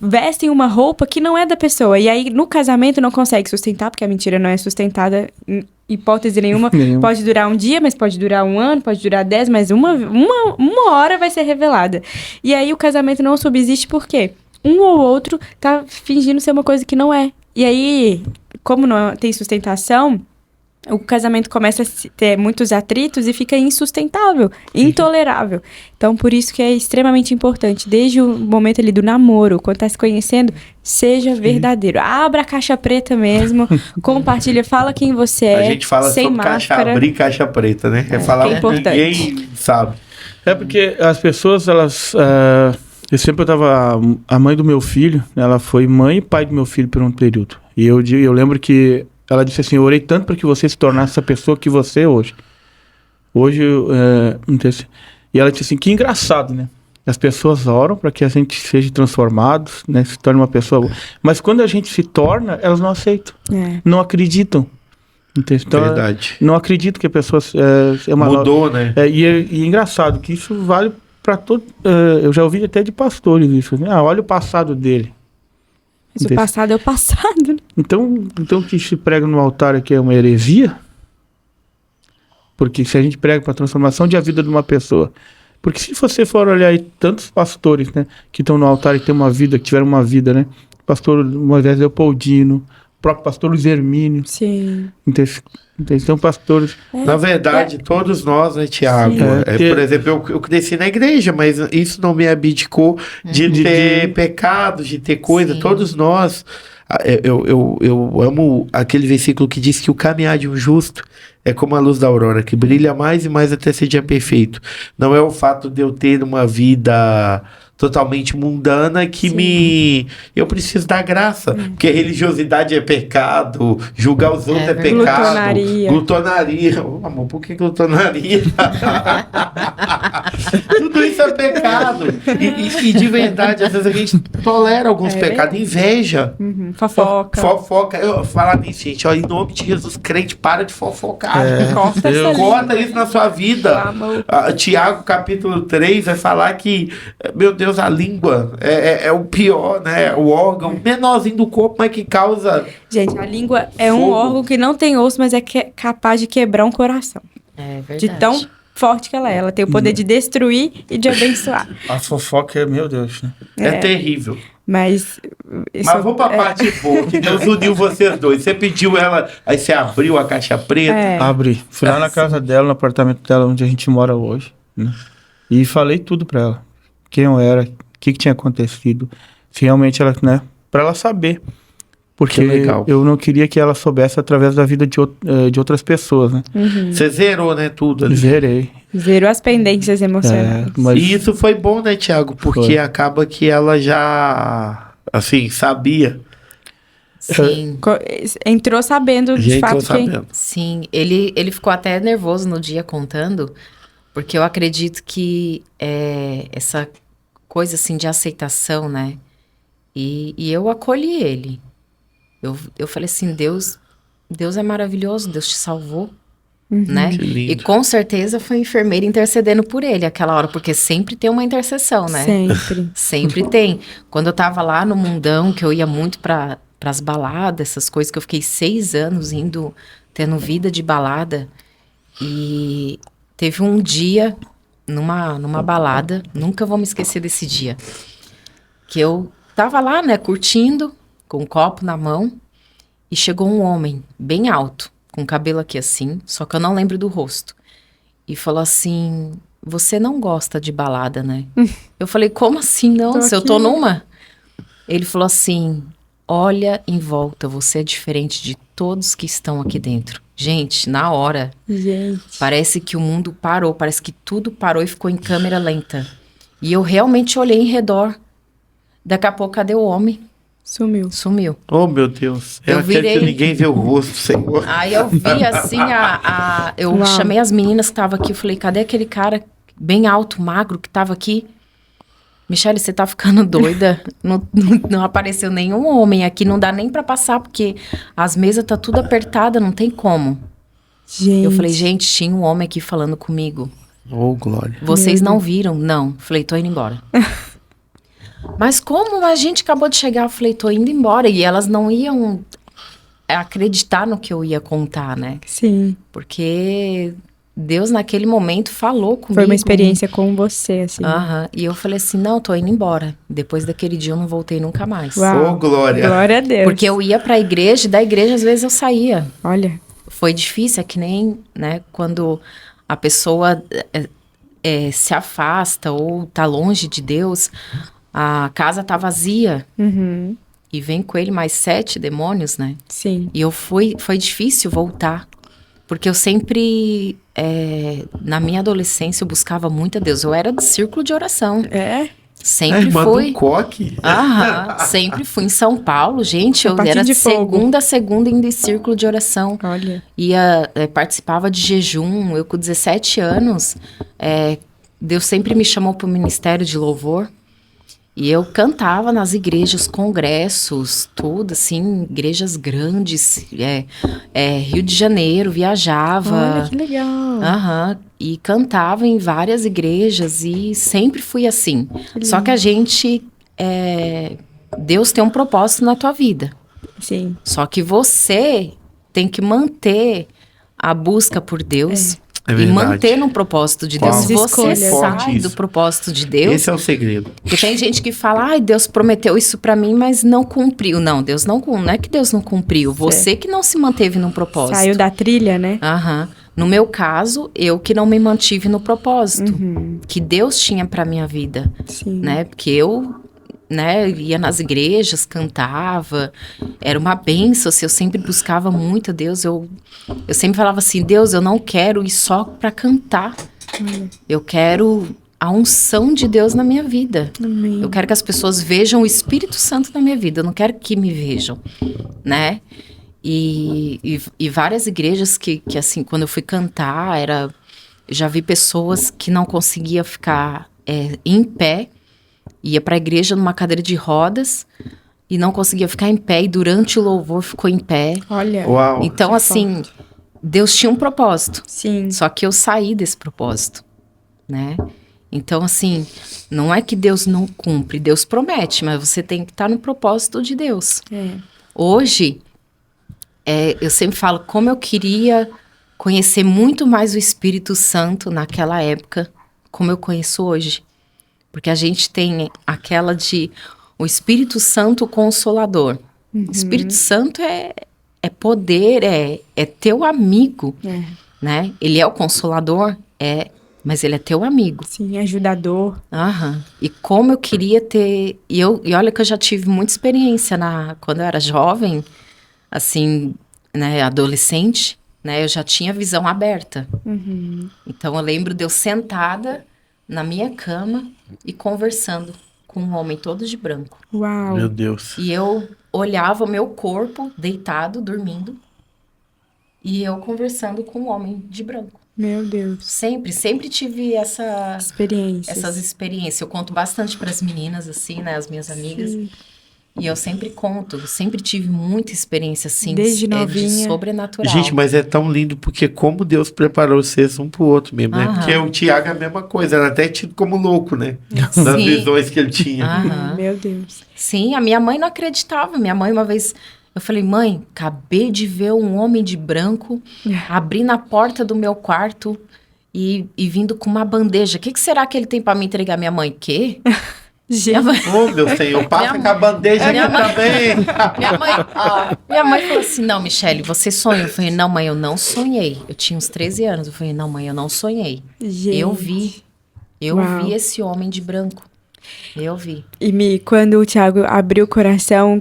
vestem uma roupa que não é da pessoa. E aí, no casamento, não consegue sustentar, porque a mentira não é sustentada em hipótese nenhuma. Pode durar um dia, mas pode durar um ano, pode durar 10, mas uma hora vai ser revelada. E aí, o casamento não subsiste por quê? Um ou outro tá fingindo ser uma coisa que não é. E aí, como não tem sustentação, o casamento começa a ter muitos atritos e fica insustentável, intolerável. Então, por isso que é extremamente importante, desde o momento ali do namoro, quando tá se conhecendo, seja verdadeiro. Abra a caixa preta mesmo, compartilha, fala quem você é, A gente fala sem sobre máscara. abrir caixa preta, né? É falar que é o que importante. ninguém sabe. É porque as pessoas, elas... a mãe do meu filho, ela foi mãe e pai do meu filho por um período. E eu lembro que ela disse assim, eu orei tanto para que você se tornasse essa pessoa que você é hoje. Hoje, e ela disse assim, que engraçado, né? As pessoas oram para que a gente seja transformado, né? Se torne uma pessoa boa. Mas quando a gente se torna, elas não aceitam. Não acreditam. Então, Verdade. não acredito que a pessoa... Mudou, né? E é engraçado que isso vale para todo... eu já ouvi até de pastores isso. Né? Olha o passado dele. Mas o passado é o passado, né? Então o que se prega no altar aqui é uma heresia? Porque se a gente prega para a transformação de a vida de uma pessoa... Porque se você for olhar aí tantos pastores, né, que estão no altar e tem uma vida, que tiveram uma vida, né? Pastor Moisés Leopoldino, o próprio pastor Luiz Hermínio. Sim. Então, pastores... Na verdade, todos nós, né, Tiago? Por exemplo, eu cresci na igreja, mas isso não me abdicou de ter pecados, de ter coisa. Sim. Todos nós... Eu amo aquele versículo que diz que o caminhar de um justo é como a luz da aurora, que brilha mais e mais até ser dia perfeito. Não é o fato de eu ter uma vida totalmente mundana que eu preciso da graça. Porque religiosidade é pecado, julgar os outros é pecado. Glutonaria. Oh, amor, por que glutonaria? Tudo isso é pecado. E de verdade, às vezes a gente tolera alguns pecados. Inveja. Fofoca. Eu falar nisso, gente. Ó, em nome de Jesus, crente, para de fofocar. Corta isso na sua vida. Tiago, capítulo 3, vai falar que, meu Deus, a língua é o pior, né? O órgão menorzinho do corpo, mas que causa... Gente, a língua é um órgão que não tem osso, mas é capaz de quebrar um coração. É verdade. De tão forte que ela é. Ela tem o poder de destruir e de abençoar. A fofoca meu Deus, né? É terrível. Mas vamos pra parte boa, que Deus uniu vocês dois. Você pediu ela, aí você abriu a caixa preta. Abri. Fui lá na casa dela, no apartamento dela, onde a gente mora hoje, né? E falei tudo pra ela. Quem eu era, o que tinha acontecido. Se realmente ela, né? Pra ela saber. Porque eu não queria que ela soubesse através da vida de outras pessoas, né? Você zerou, né, tudo ali. Zerei. Zerou as pendências emocionais. E isso foi bom, né, Tiago? Porque acaba que ela já, assim, sabia. Sim. Entrou sabendo de fato quem... Sim, ele ficou até nervoso no dia contando, porque eu acredito que essa coisa, assim, de aceitação, né? E eu acolhi ele. Eu falei assim, Deus é maravilhoso, Deus te salvou, né? Que lindo. E com certeza foi a enfermeira intercedendo por ele aquela hora, porque sempre tem uma intercessão, né? Sempre tem. Quando eu tava lá no mundão, que eu ia muito para as baladas, essas coisas, que eu fiquei 6 anos tendo vida de balada, e teve um dia, numa balada, nunca vou me esquecer desse dia, que eu tava lá, né, curtindo, com um copo na mão, e chegou um homem bem alto, com cabelo aqui assim, só que eu não lembro do rosto. E falou assim, você não gosta de balada, né? Eu falei, como assim não? Se eu tô numa? Ele falou assim, olha em volta, você é diferente de todos que estão aqui dentro. Gente, na hora, parece que o mundo parou, parece que tudo parou e ficou em câmera lenta. E eu realmente olhei em redor. Daqui a pouco, cadê o homem? Sumiu. Oh, meu Deus. Eu virei... que ninguém vê o rosto, Senhor. Aí eu vi assim, eu chamei as meninas que estavam aqui, eu falei, cadê aquele cara bem alto, magro, que estava aqui? Michele, você tá ficando doida? Não apareceu nenhum homem aqui, não dá nem pra passar, porque as mesas tá tudo apertada, não tem como. Gente. Eu falei, gente, tinha um homem aqui falando comigo. Oh, glória. Vocês não viram? Não. Falei, tô indo embora. Mas como a gente acabou de chegar? Eu falei, tô indo embora. E elas não iam acreditar no que eu ia contar, né? Sim. Porque Deus, naquele momento, falou comigo. Foi uma experiência com você, assim. E eu falei assim, não, tô indo embora. Depois daquele dia, eu não voltei nunca mais. Uau. Oh, glória. Glória a Deus. Porque eu ia pra igreja, e da igreja, às vezes, eu saía. Olha. Foi difícil, é que nem, né, quando a pessoa se afasta ou tá longe de Deus, a casa tá vazia. Uhum. E vem com ele mais 7 demônios, né? Sim. E foi difícil voltar. Porque eu sempre, na minha adolescência, eu buscava muito a Deus. Eu era do círculo de oração. Sempre fui. Coque. Sempre fui em São Paulo, gente. Eu era de segunda a segunda indo em círculo de oração. Olha. Participava de jejum. Eu com 17 anos, Deus sempre me chamou para o ministério de louvor. E eu cantava nas igrejas, congressos, tudo, assim, igrejas grandes, Rio de Janeiro, viajava. Olha, que legal. E cantava em várias igrejas e sempre fui assim. Só que a gente, Deus tem um propósito na tua vida. Sim. Só que você tem que manter a busca por Deus. E manter no propósito de Deus. Se você sai do propósito de Deus... Esse é o segredo. Porque tem gente que fala, ai, Deus prometeu isso pra mim, mas não cumpriu. Não, Deus não é que Deus não cumpriu. Você que não se manteve no propósito. Saiu da trilha, né? No meu caso, eu que não me mantive no propósito. Que Deus tinha pra minha vida. Sim. Né? Porque eu... ia nas igrejas, cantava, era uma bênção, assim, eu sempre buscava muito a Deus, eu sempre falava assim, Deus, eu não quero ir só para cantar, eu quero a unção de Deus na minha vida. Amém. Eu quero que as pessoas vejam o Espírito Santo na minha vida, eu não quero que me vejam, né? E várias igrejas que assim, quando eu fui cantar, já vi pessoas que não conseguiam ficar em pé, ia para a igreja numa cadeira de rodas e não conseguia ficar em pé. E durante o louvor ficou em pé. Olha. Uau. Então, assim, Deus tinha um propósito. Sim. Só que eu saí desse propósito, né? Então, assim, não é que Deus não cumpre. Deus promete, mas você tem que estar no propósito de Deus. Hoje, eu sempre falo como eu queria conhecer muito mais o Espírito Santo naquela época, como eu conheço hoje. Porque a gente tem aquela de o Espírito Santo Consolador. O Espírito Santo é poder, é teu amigo, né? Ele é o Consolador, mas ele é teu amigo. Sim, ajudador. E como eu queria ter... E olha que eu já tive muita experiência quando eu era jovem, assim, né, adolescente, né? Eu já tinha visão aberta. Então eu lembro de eu sentada na minha cama e conversando com um homem todo de branco. Uau! Meu Deus. E eu olhava o meu corpo deitado, dormindo, e eu conversando com um homem de branco. Meu Deus. Sempre tive essas experiências. Eu conto bastante para as meninas, assim, né, as minhas amigas. Sim. E eu sempre conto, sempre tive muita experiência, assim, desde novinha. De sobrenatural. Gente, mas é tão lindo, porque como Deus preparou vocês um pro outro mesmo, né? Porque o Tiago é a mesma coisa, era até tido como louco, né? Das visões que ele tinha. Meu Deus. Sim, a minha mãe não acreditava. Minha mãe, uma vez, eu falei, mãe, acabei de ver um homem de branco abrindo a porta do meu quarto e vindo com uma bandeja. O que será que ele tem para me entregar? Minha mãe, quê? Oh, meu Senhor, passa com a bandeja aqui também. Minha mãe falou assim, não, Michele, você sonhou? Eu falei, não, mãe, eu não sonhei. Eu tinha uns 13 anos. Eu falei, não, mãe, eu não sonhei. Gente. Eu vi esse homem de branco. Eu vi. E Mi, quando o Thiago abriu o coração,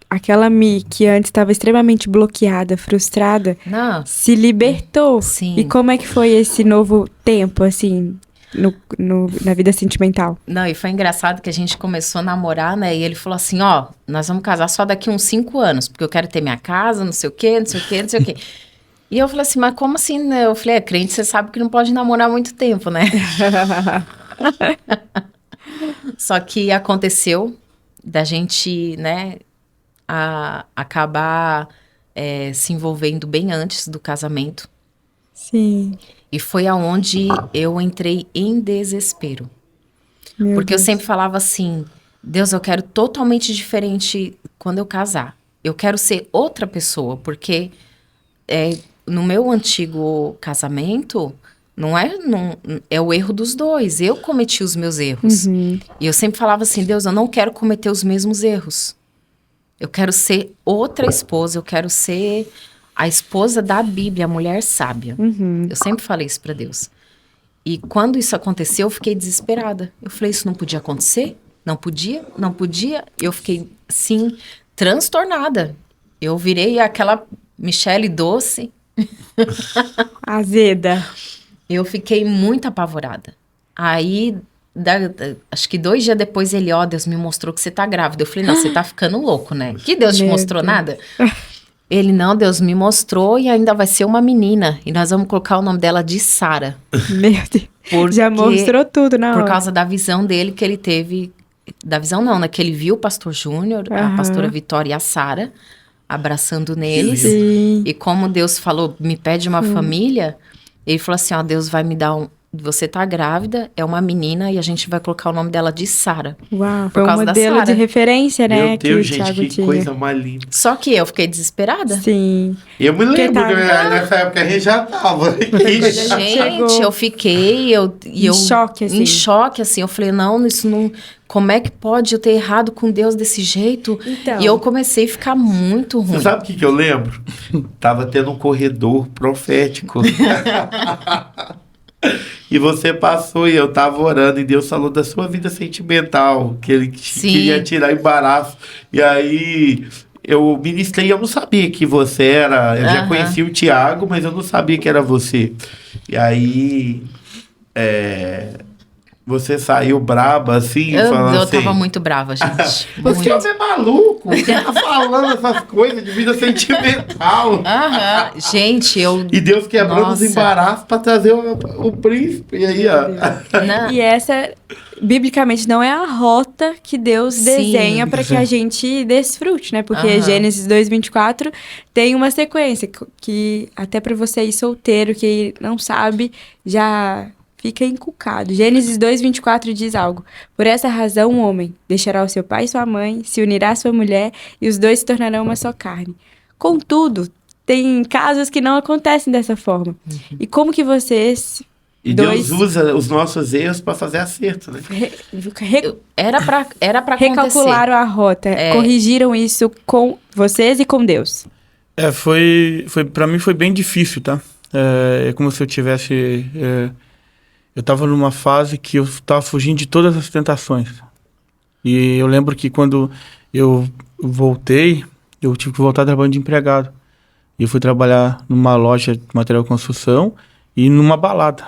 aquela Mi que antes estava extremamente bloqueada, frustrada, se libertou. Sim. E como é que foi esse novo tempo, assim, na vida sentimental? Não, e foi engraçado que a gente começou a namorar, né? E ele falou assim, ó, nós vamos casar só daqui uns 5 anos, porque eu quero ter minha casa, não sei o quê, não sei o quê, não sei o quê. E eu falei assim, mas como assim, né? Eu falei, crente, você sabe que não pode namorar muito tempo, né? Só que aconteceu da gente, né, acabar se envolvendo bem antes do casamento. Sim. E foi aonde eu entrei em desespero. Porque eu sempre falava assim, Deus, eu quero totalmente diferente quando eu casar. Eu quero ser outra pessoa, porque no meu antigo casamento, não é o erro dos dois. Eu cometi os meus erros. Uhum. E eu sempre falava assim, Deus, eu não quero cometer os mesmos erros. Eu quero ser outra esposa, eu quero ser a esposa da Bíblia, a mulher sábia. Uhum. Eu sempre falei isso para Deus. E quando isso aconteceu, eu fiquei desesperada. Eu falei, isso não podia acontecer? Não podia? Não podia? Eu fiquei, assim, transtornada. Eu virei aquela Michele doce. Azeda. Eu fiquei muito apavorada. Aí, acho que 2 dias depois, ele, Deus me mostrou que você tá grávida. Eu falei, não, você tá ficando louco, né? Que Deus te mostrou nada? Ele, não, Deus me mostrou e ainda vai ser uma menina. E nós vamos colocar o nome dela de Sara. Meu Deus. Já mostrou tudo na hora. Por causa da visão dele que ele teve. Da visão não, né? Que ele viu o pastor Júnior, a pastora Vitória e a Sara abraçando neles. Sim. E como Deus falou, me pede uma família, ele falou assim, Deus vai me dar você tá grávida, é uma menina e a gente vai colocar o nome dela de Sara. Uau, foi um modelo de referência, né? Meu Deus, que gente, que coisa mais linda. Só que eu fiquei desesperada. Sim. Eu me lembro que nessa época a gente já tava. Gente, eu fiquei... Em choque, assim. Em choque, assim. Eu falei, não, isso não... Como é que pode eu ter errado com Deus desse jeito? Então. E eu comecei a ficar muito ruim. Você sabe o que eu lembro? Tava tendo um corredor profético. E você passou e eu tava orando e Deus falou da sua vida sentimental, que ele queria tirar embaraço. E aí eu ministrei, eu não sabia que você era, eu já conhecia o Thiago, mas eu não sabia que era você. E aí você saiu braba assim, falando eu assim... tava muito brava, gente. Você é maluco, você tá falando essas coisas de vida sentimental. Gente, E Deus quebrando os embaraços pra trazer o príncipe. E aí, ó. E essa, biblicamente, não é a rota que Deus desenha para que a gente desfrute, né? Porque Gênesis 2:24 tem uma sequência que até para você ir solteiro, que não sabe, já... fica inculcado. Gênesis 2:24 diz algo. Por essa razão, um homem deixará o seu pai e sua mãe, se unirá à sua mulher, e os dois se tornarão uma só carne. Contudo, tem casos que não acontecem dessa forma. E como que vocês... E Deus usa os nossos erros para fazer acerto, né? Era pra acontecer. Recalcularam a rota, corrigiram isso com vocês e com Deus. Para mim foi bem difícil, tá? É como se eu tivesse... eu estava numa fase que eu estava fugindo de todas as tentações. E eu lembro que quando eu voltei, eu tive que voltar trabalhando de empregado. E eu fui trabalhar numa loja de material de construção e numa balada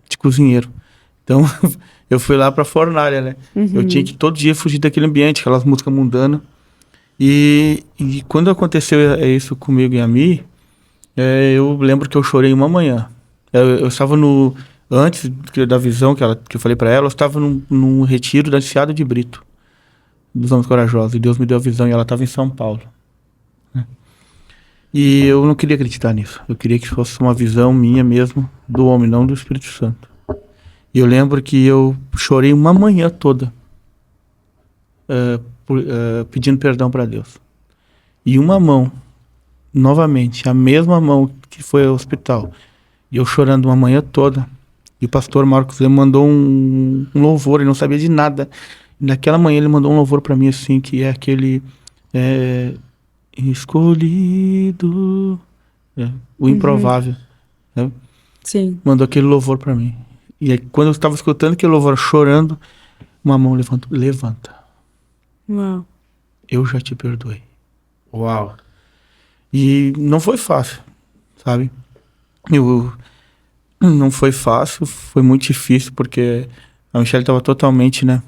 de cozinheiro. Então, eu fui lá para a fornalha, né? Eu tinha que todo dia fugir daquele ambiente, aquelas músicas mundanas. E quando aconteceu isso comigo e a Mi, eu lembro que eu chorei uma manhã. Eu estava antes da visão que eu falei para ela, eu estava num retiro da Enseada de Brito, dos Homens Corajosos, e Deus me deu a visão e ela estava em São Paulo. Né? E eu não queria acreditar nisso. Eu queria que fosse uma visão minha mesmo, do homem, não do Espírito Santo. E eu lembro que eu chorei uma manhã toda, pedindo perdão para Deus. E uma mão, novamente, a mesma mão que foi ao hospital, e eu chorando uma manhã toda, E o pastor Marcos, ele mandou um louvor, ele não sabia de nada. E naquela manhã ele mandou um louvor para mim, assim, que é aquele... escolhido... o improvável. Né? Sim. Mandou aquele louvor para mim. E aí, quando eu estava escutando aquele louvor, chorando, uma mão levantou. Levanta. Uau. Eu já te perdoei. Uau. E não foi fácil, sabe? Não foi fácil, foi muito difícil, porque a Michelle estava totalmente, né?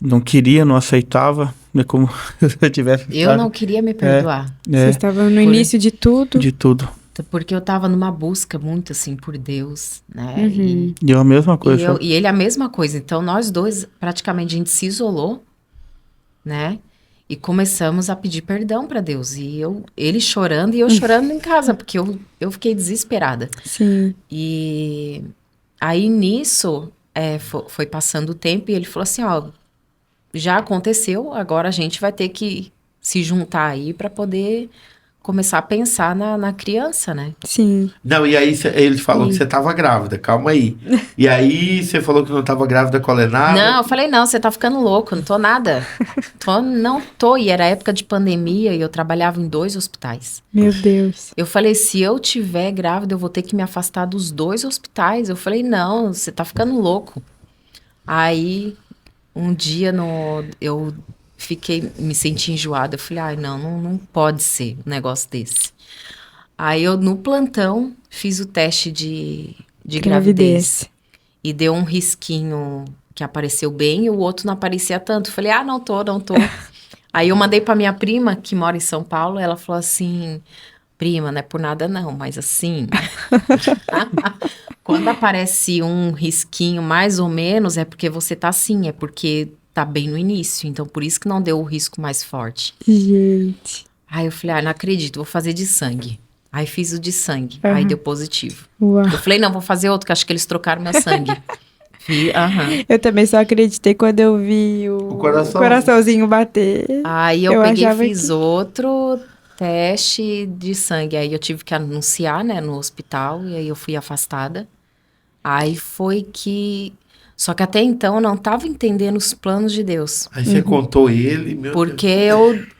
Não queria, não aceitava, né? Como se eu tivesse... Eu não queria me perdoar. Você estava no início de tudo? De tudo. Porque eu estava numa busca muito, assim, por Deus, né? Uhum. E eu a mesma coisa. E ele a mesma coisa. Então, nós dois, praticamente, a gente se isolou, né? E começamos a pedir perdão para Deus. E ele chorando e eu chorando em casa, porque eu fiquei desesperada. Sim. E aí, nisso, foi passando o tempo e ele falou assim, ó, já aconteceu, agora a gente vai ter que se juntar aí para poder começar a pensar na criança, né? Sim. Não, e aí ele falou que você tava grávida, calma aí. E aí você falou que não tava grávida com a Lenara? Não, eu falei, não, você tá ficando louco, não tô nada. Não tô, e era época de pandemia e eu trabalhava em 2 hospitais. Meu Deus. Eu falei, se eu tiver grávida, eu vou ter que me afastar dos 2 hospitais. Eu falei, não, você tá ficando louco. Aí, um dia eu me senti enjoada. Eu falei, ai, não pode ser um negócio desse. Aí eu, no plantão, fiz o teste de gravidez. E deu um risquinho que apareceu bem e o outro não aparecia tanto. Eu falei, não tô. Aí eu mandei pra minha prima, que mora em São Paulo, ela falou assim, prima, não é por nada não, mas assim... Quando aparece um risquinho mais ou menos, é porque você tá assim, é porque... tá bem no início, então por isso que não deu o risco mais forte. Gente. Aí eu falei, não acredito, vou fazer de sangue. Aí fiz o de sangue, aí deu positivo. Uau. Eu falei, não, vou fazer outro, que acho que eles trocaram meu sangue. Eu também só acreditei quando eu vi o coraçãozinho bater. Aí eu peguei e fiz outro teste de sangue. Aí eu tive que anunciar, né, no hospital, e aí eu fui afastada. Aí foi que... Só que até então eu não estava entendendo os planos de Deus. Aí você contou ele, meu Porque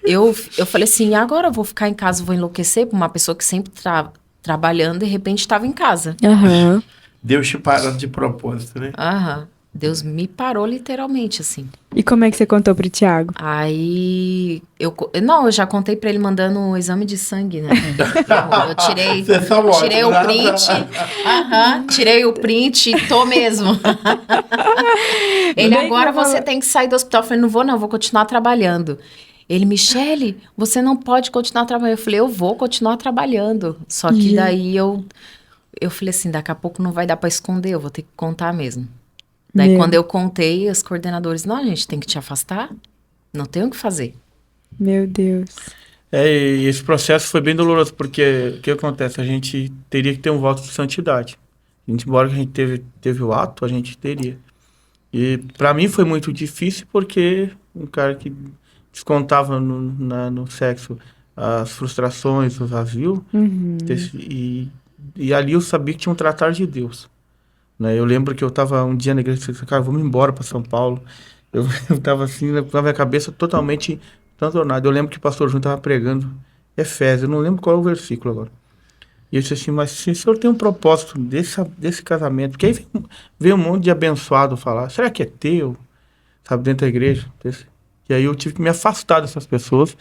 Deus. eu falei assim, agora eu vou ficar em casa, vou enlouquecer por uma pessoa que sempre trabalhando, de repente estava em casa. Aham. Deus te parando de propósito, né? Deus me parou literalmente, assim. E como é que você contou pro Thiago? Aí, eu já contei pra ele mandando um exame de sangue, né? Eu tirei o print. Tirei o print e tô mesmo. Ele, agora você tem que sair do hospital. Eu falei, não, vou continuar trabalhando. Ele, Michele, você não pode continuar trabalhando. Eu falei, eu vou continuar trabalhando. Só que daí eu falei assim, daqui a pouco não vai dar pra esconder, eu vou ter que contar mesmo. Daí, quando eu contei, os coordenadores, não, a gente tem que te afastar, não tem o que fazer. Meu Deus. E esse processo foi bem doloroso, porque o que acontece? A gente teria que ter um voto de santidade. Embora a gente teve o ato, a gente teria. E para mim foi muito difícil, porque um cara que descontava no sexo as frustrações, o vazio, e ali eu sabia que tinha um tratar de Deus. Né? Eu lembro que eu estava um dia na igreja e disse, cara, vamos embora para São Paulo. Eu estava assim, com a minha cabeça totalmente transtornada. Eu lembro que o pastor Júnior estava pregando Efésios, eu não lembro qual é o versículo agora. E eu disse assim, mas se o senhor tem um propósito desse casamento, porque aí veio um monte de abençoado falar, será que é teu? Sabe, dentro da igreja. E aí eu tive que me afastar dessas pessoas.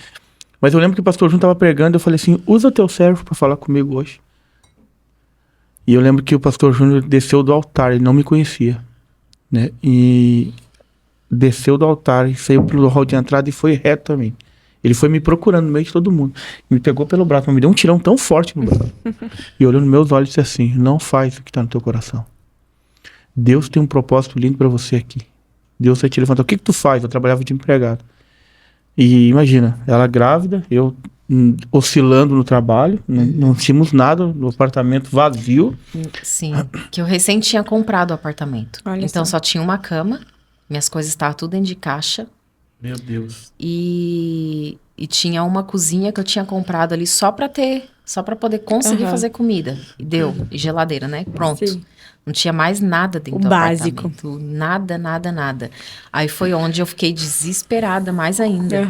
Mas eu lembro que o pastor Júnior estava pregando, eu falei assim, usa teu servo para falar comigo hoje. E eu lembro que o pastor Júnior desceu do altar, ele não me conhecia, né? E desceu do altar e saiu pelo hall de entrada e foi reto a mim. Ele foi me procurando no meio de todo mundo. Me pegou pelo braço, mas me deu um tirão tão forte no braço. E olhou nos meus olhos e disse assim, não faz o que está no teu coração. Deus tem um propósito lindo para você aqui. Deus vai te levantar. O que tu faz? Eu trabalhava de empregado. E imagina, ela grávida, eu oscilando no trabalho, não tínhamos nada, no apartamento vazio. Sim, que eu recém tinha comprado o apartamento. Olha então só tinha uma cama, minhas coisas estavam tudo dentro de caixa. Meu Deus. E tinha uma cozinha que eu tinha comprado ali só pra ter só para poder conseguir fazer comida. E deu. E geladeira, né? Pronto. Sim. Não tinha mais nada dentro do básico. apartamento. Nada, nada, nada. Aí foi onde eu fiquei desesperada mais ainda.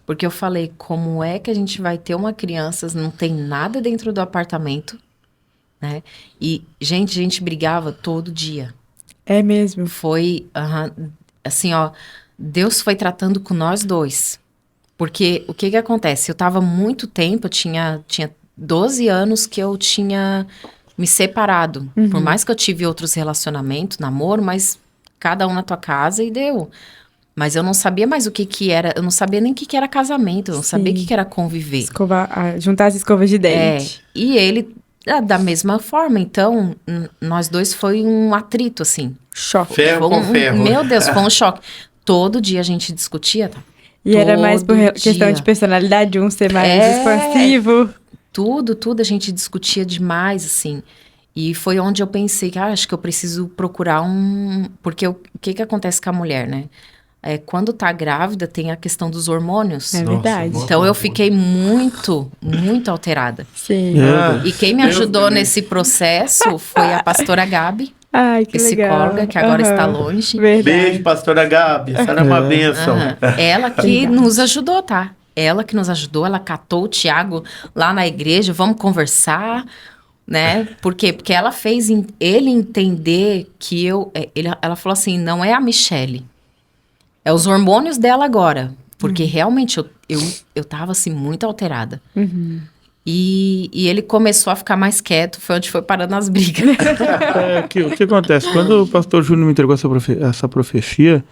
Porque eu falei, como é que a gente vai ter uma criança, não tem nada dentro do apartamento, né? E, gente, a gente brigava todo dia. É mesmo? Foi, assim, ó, Deus foi tratando com nós dois. Porque o que acontece? Eu tava muito tempo, eu tinha 12 anos que eu tinha me separado. Por mais que eu tive outros relacionamentos, namoro, mas cada um na tua casa e deu. Mas eu não sabia mais o que era, eu não sabia nem o que era casamento, eu não sabia o que era conviver. Juntar as escovas de dente. E ele, da mesma forma, então, nós dois foi um atrito, assim. Choque. Ferro com ferro. Meu Deus, foi um choque. Todo dia a gente discutia, tá? E era mais por questão de personalidade, um ser mais expansivo. Tudo a gente discutia demais, assim. E foi onde eu pensei que, acho que eu preciso procurar Porque o que acontece com a mulher, né? Quando tá grávida, tem a questão dos hormônios. É verdade. Então, eu fiquei muito, muito alterada. Sim. E quem me ajudou nesse processo foi a pastora Gabi. Ai, que psicóloga, legal. que agora está longe. Verdade. Beijo, pastora Gabi. A senhora é uma bênção. Ela que nos ajudou, tá? Ela que nos ajudou, ela catou o Tiago lá na igreja, vamos conversar, né? Por quê? Porque ela fez ele entender que ela falou assim, não é a Michele, é os hormônios dela agora. Porque realmente eu tava assim, muito alterada. E ele começou a ficar mais quieto, foi onde foi parando as brigas. O que acontece? Quando o pastor Júnior me entregou essa profecia,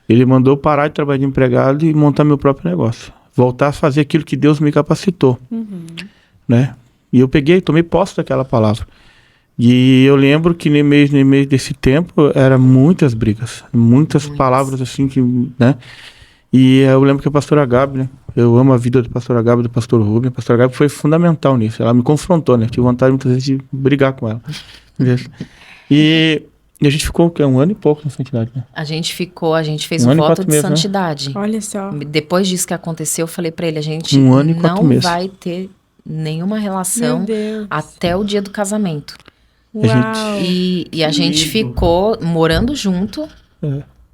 ele mandou parar de trabalhar de empregado e montar meu próprio negócio. Voltar a fazer aquilo que Deus me capacitou. Né? E eu tomei posse daquela palavra. E eu lembro que no meio desse tempo, eram muitas brigas. Muitas palavras assim que, né? E eu lembro que a pastora Gabi, né? Eu amo a vida da pastora Gabi, do pastor Rubem. A pastora Gabi foi fundamental nisso. Ela me confrontou, né? Tive vontade muitas vezes de brigar com ela. E a gente ficou um ano e pouco na santidade, né? A gente fez um voto de santidade. Né? Olha só. Depois disso que aconteceu, eu falei pra ele, a gente não vai ter nenhuma relação até o dia do casamento. Uau. E a gente ficou morando junto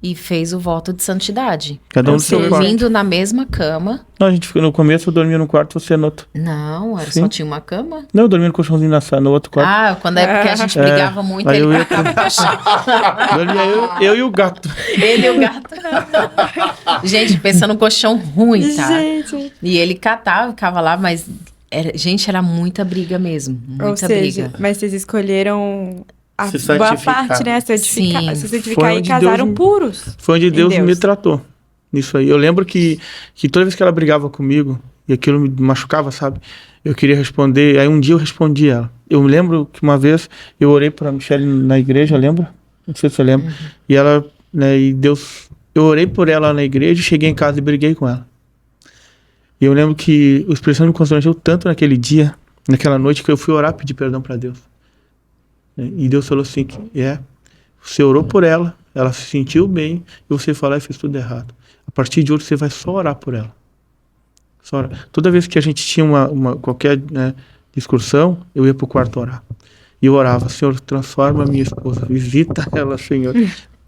e fez o voto de santidade. Cada um no seu quarto. Dormindo na mesma cama. Não, a gente ficou no começo, eu dormia num quarto, você no outro. Não, só tinha uma cama. Não, eu dormia no colchãozinho no outro quarto. Quando é porque a gente brigava muito, aí ele tacava pro chão. Dormia eu e o gato. Ele e o gato. Gente, pensa no colchão ruim, tá? Gente. E ele catava, ficava lá, mas... Era muita briga mesmo. Muita briga. Mas vocês escolheram a Se boa santificar. parte, né? Se santificar e onde casaram Deus puros. Foi onde Deus me tratou. Nisso aí. Eu lembro que toda vez que ela brigava comigo, e aquilo me machucava, sabe? Eu queria responder, aí um dia eu respondi ela. Eu me lembro que uma vez eu orei pra Michele na igreja, lembra? Não sei se você lembra. E ela, né, e Deus... Eu orei por ela na igreja, cheguei em casa e briguei com ela. E eu lembro que o Espírito Santo me constrangeu tanto naquele dia, naquela noite, que eu fui orar, pedir perdão para Deus. E Deus falou assim, você orou por ela se sentiu bem, e você foi lá e fez tudo errado. A partir de hoje você vai só orar por ela. Só orar. Toda vez que a gente tinha qualquer discussão, eu ia pro quarto orar. E eu orava, Senhor, transforma a minha esposa, visita ela, Senhor.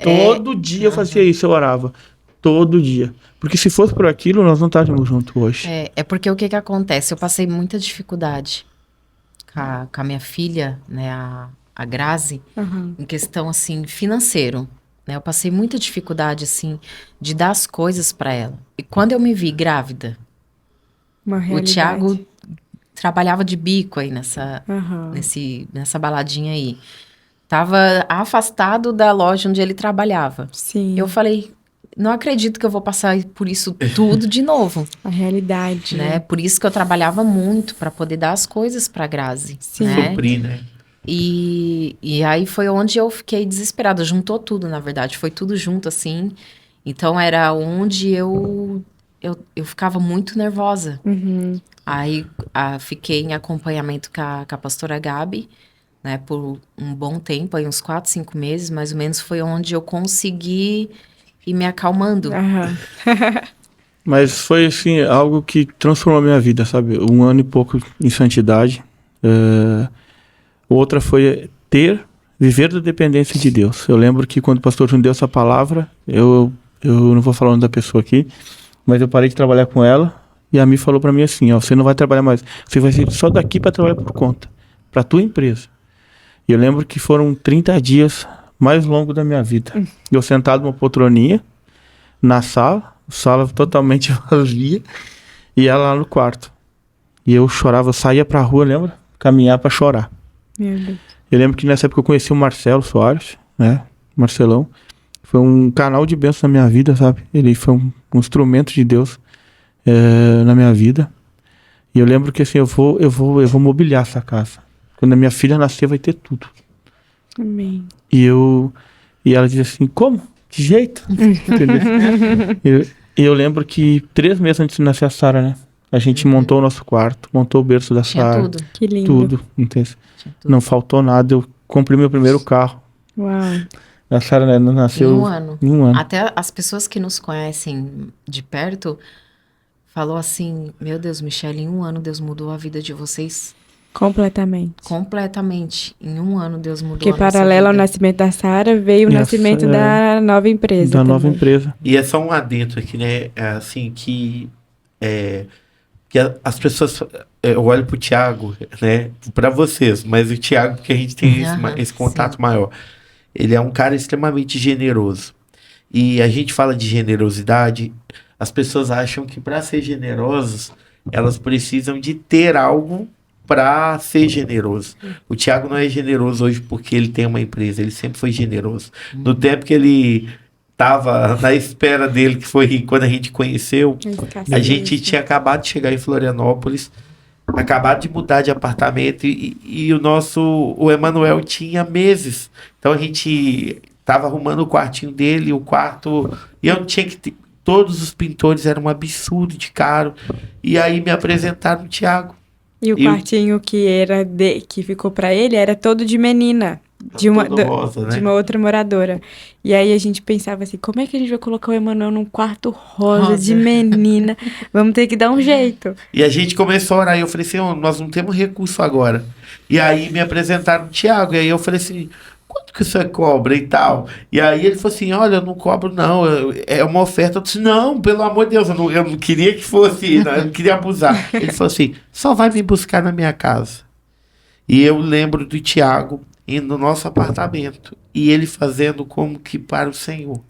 Todo dia eu fazia isso, eu orava. Todo dia. Porque se fosse por aquilo, nós não estaríamos juntos hoje. Porque o que acontece? Eu passei muita dificuldade com a minha filha, né, a Grazi, em questão, assim, financeiro. Né? Eu passei muita dificuldade, assim, de dar as coisas para ela. E quando eu me vi grávida, o Tiago trabalhava de bico aí nessa baladinha aí. Tava afastado da loja onde ele trabalhava. Sim. Eu falei, não acredito que eu vou passar por isso tudo de novo. A realidade. Né? Por isso que eu trabalhava muito, para poder dar as coisas pra Grazi. Sim. Né? Suprir, né? E aí foi onde eu fiquei desesperada. Juntou tudo, na verdade. Foi tudo junto, assim. Então, era onde eu ficava muito nervosa. Aí, fiquei em acompanhamento com a pastora Gabi, né, por um bom tempo, aí uns 4, 5 meses, mais ou menos, foi onde eu consegui ir me acalmando. Mas foi, assim, algo que transformou a minha vida, sabe? 1 ano e pouco em santidade. Outra foi viver da dependência de Deus. Eu lembro que quando o pastor me deu essa palavra, eu não vou falar o nome da pessoa aqui, mas eu parei de trabalhar com ela e a Mi falou pra mim assim, ó, você não vai trabalhar mais, você vai ser só daqui pra trabalhar por conta, pra tua empresa. E eu lembro que foram 30 dias mais longos da minha vida. Eu sentado numa poltroninha, na sala totalmente vazia, e ela lá no quarto. E eu chorava, eu saía pra rua, lembra? Caminhar pra chorar. Meu Deus. Eu lembro que nessa época eu conheci o Marcelo Soares, né? Marcelão. Foi um canal de bênção na minha vida, sabe? Ele foi um instrumento de Deus na minha vida. E eu lembro que assim, eu vou mobiliar essa casa. Quando a minha filha nascer, vai ter tudo. Amém. E ela dizia assim, como? Que jeito? Entendeu? E eu lembro que 3 meses antes de nascer a Sara, né? A gente montou o nosso quarto, montou o berço da Sara. Tudo. Que lindo. Tudo, entendeu? Não faltou nada. Eu comprei meu primeiro carro. Uau. A Sara, né, nasceu Em 1 ano. Até as pessoas que nos conhecem de perto falou assim, meu Deus, Michele, em 1 ano Deus mudou a vida de vocês Completamente. completamente. Em 1 ano Deus mudou Porque a nossa paralelo ao vida. nascimento da Sara, veio o nascimento da nova empresa. Da também. nova empresa. E é só um adentro aqui, né? Assim, que as pessoas... Eu olho pro Thiago, né? Pra vocês, mas o Thiago, porque a gente tem esse contato maior. Ele é um cara extremamente generoso. E a gente fala de generosidade, as pessoas acham que para ser generosos, elas precisam de ter algo para ser generoso. O Thiago não é generoso hoje porque ele tem uma empresa, ele sempre foi generoso. No tempo que ele estava na espera dele, que foi quando a gente conheceu, a gente tinha acabado de chegar em Florianópolis, acabado de mudar de apartamento e o Emanuel tinha meses. Então a gente tava arrumando o quartinho dele, o quarto, e eu tinha que ter, todos os pintores eram um absurdo de caro. E aí me apresentaram o Thiago. E o quartinho que ficou pra ele era todo de menina. De uma outra moradora. E aí a gente pensava assim, como é que a gente vai colocar o Emanuel num quarto rosa de menina? Vamos ter que dar um jeito. E a gente começou a orar, e eu falei assim, nós não temos recurso agora. E aí me apresentaram o Thiago, e aí eu falei assim, quanto que você cobra e tal? E aí ele falou assim, olha, eu não cobro não, é uma oferta. Eu disse, não, pelo amor de Deus, eu não queria que fosse, não, eu não queria abusar. Ele falou assim, só vai me buscar na minha casa. E eu lembro do Thiago indo no nosso apartamento e ele fazendo como que para o Senhor,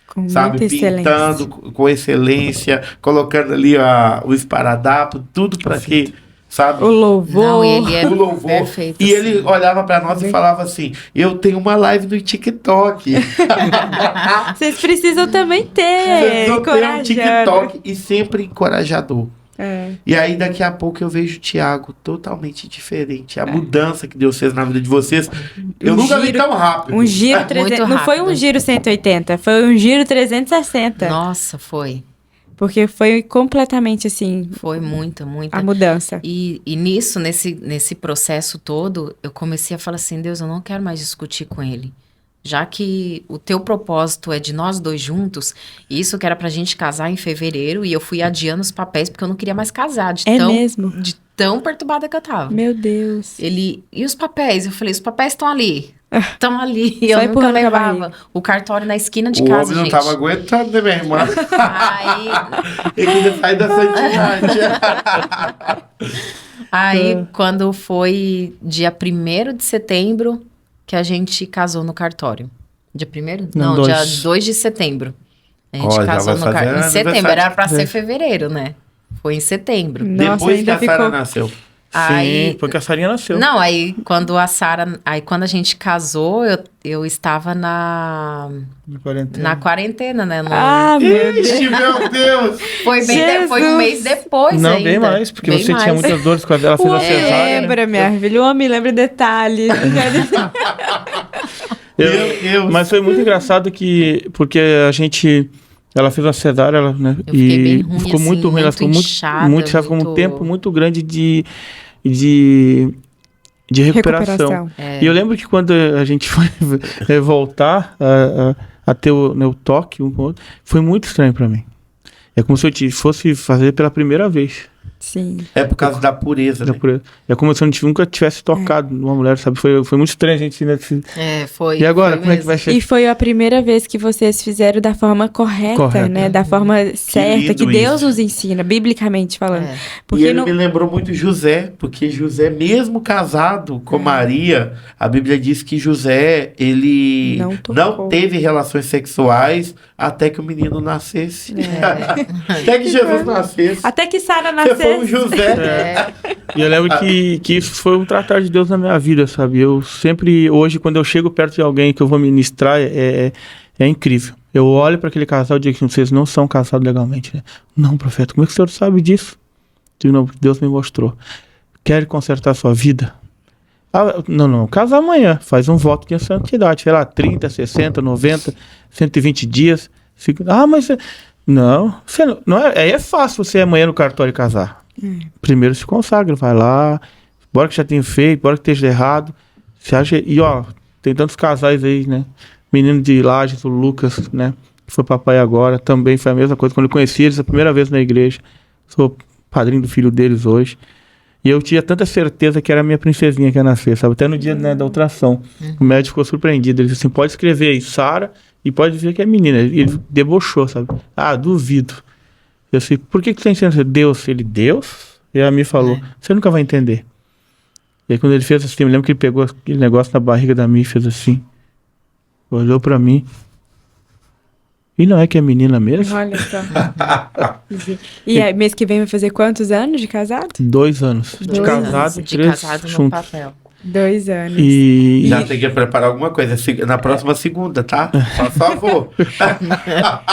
com sabe, pintando com excelência, colocando ali o esparadrapo, tudo para que, sabe, o louvor. Não, ele é o louvor. perfeito. E ele olhava para nós e falava assim, eu tenho uma live no TikTok. Vocês precisam também ter. Eu tenho um TikTok e sempre encorajador. E aí, daqui a pouco, eu vejo o Thiago totalmente diferente. A mudança que Deus fez na vida de vocês, eu nunca vi tão rápido. Um giro 300, não foi um giro 180, foi um giro 360. Nossa, foi. Porque foi completamente assim... Foi muita. A mudança. E nisso, nesse processo todo, eu comecei a falar assim, Deus, eu não quero mais discutir com ele. Já que o teu propósito é de nós dois juntos, isso que era pra gente casar em fevereiro, e eu fui adiando os papéis porque eu não queria mais casar. De tão perturbada que eu tava. Meu Deus. E os papéis? Eu falei, os papéis estão ali. Estão ali. Eu nunca levava. O cartório na esquina de casa, gente. O homem não tava aguentando, né, minha irmã? Aí... Ele queria sair da santidade. Aí, quando foi dia 1º de setembro... que a gente casou no cartório. Dia 1º? Não, dia 2 de setembro. A gente casou no cartório. Em setembro, era pra ser fevereiro, né? Foi em setembro. Nossa, depois que a Sara nasceu. Aí, sim, porque a Sarinha nasceu. Não, aí quando a gente casou, eu estava na quarentena, né? Meu Deus! Foi um mês depois. Não, ainda. Bem mais, porque você tinha muitas dores quando ela fez a cesárea. Lembra, minha filha, o homem lembra detalhes. Mas foi muito engraçado porque ela fez uma cesárea, né? Eu fiquei bem ruim, ficou assim, muito ruim, ela ficou muito ficou um tempo muito grande de recuperação. E eu lembro que quando a gente foi voltar a ter o toque um com o outro, foi muito estranho pra mim. É como se eu fosse fazer pela primeira vez. Sim. É por causa da pureza, né? É como se eu nunca tivesse tocado numa mulher, sabe? Foi muito estranho a gente, né? Foi. E agora, foi como é que vai ser? E foi a primeira vez que vocês fizeram da forma correta, né? Da forma certa, que Deus nos ensina, biblicamente falando. Porque ele me lembrou muito José, porque José, mesmo casado com Maria, a Bíblia diz que José, ele não teve relações sexuais até que o menino nascesse. Até que Jesus nascesse. Até que Sara nascesse. Foi um José. E eu lembro que isso foi um tratar de Deus na minha vida, sabe? Eu sempre, hoje, quando eu chego perto de alguém que eu vou ministrar, é incrível. Eu olho para aquele casal e digo que vocês não são casados legalmente, né? Não, profeta, como é que o senhor sabe disso? Eu digo, não, Deus me mostrou. Quer consertar a sua vida? Não, casa amanhã. Faz um voto de santidade, sei lá, 30, 60, 90, 120 dias. Mas... Não, aí é fácil você amanhã no cartório casar. Primeiro se consagra, vai lá, bora que já tenha feito, bora que esteja errado. Você acha, e tem tantos casais aí, né? Menino de Lages, o Lucas, né? Que foi papai agora, também foi a mesma coisa. Quando eu conheci eles a primeira vez na igreja, sou padrinho do filho deles hoje. E eu tinha tanta certeza que era a minha princesinha que ia nascer, sabe? Até no dia, né, da ultrassom. O médico ficou surpreendido. Ele disse assim, pode escrever aí, Sara, e pode dizer que é menina. Ele debochou, sabe? Duvido. Eu disse, por que você está ensinando? Deus. Ele, Deus? E a Mi falou, você nunca vai entender. E aí quando ele fez assim, eu lembro que ele pegou aquele negócio na barriga da Mi e fez assim. Olhou pra mim. E não é que é menina mesmo? Olha só. E aí, mês que vem vai fazer quantos anos de casado? 2 anos. De casado, 3 casado no juntos. papel. 2 anos. E Já tem que preparar alguma coisa na próxima segunda, tá? Por favor.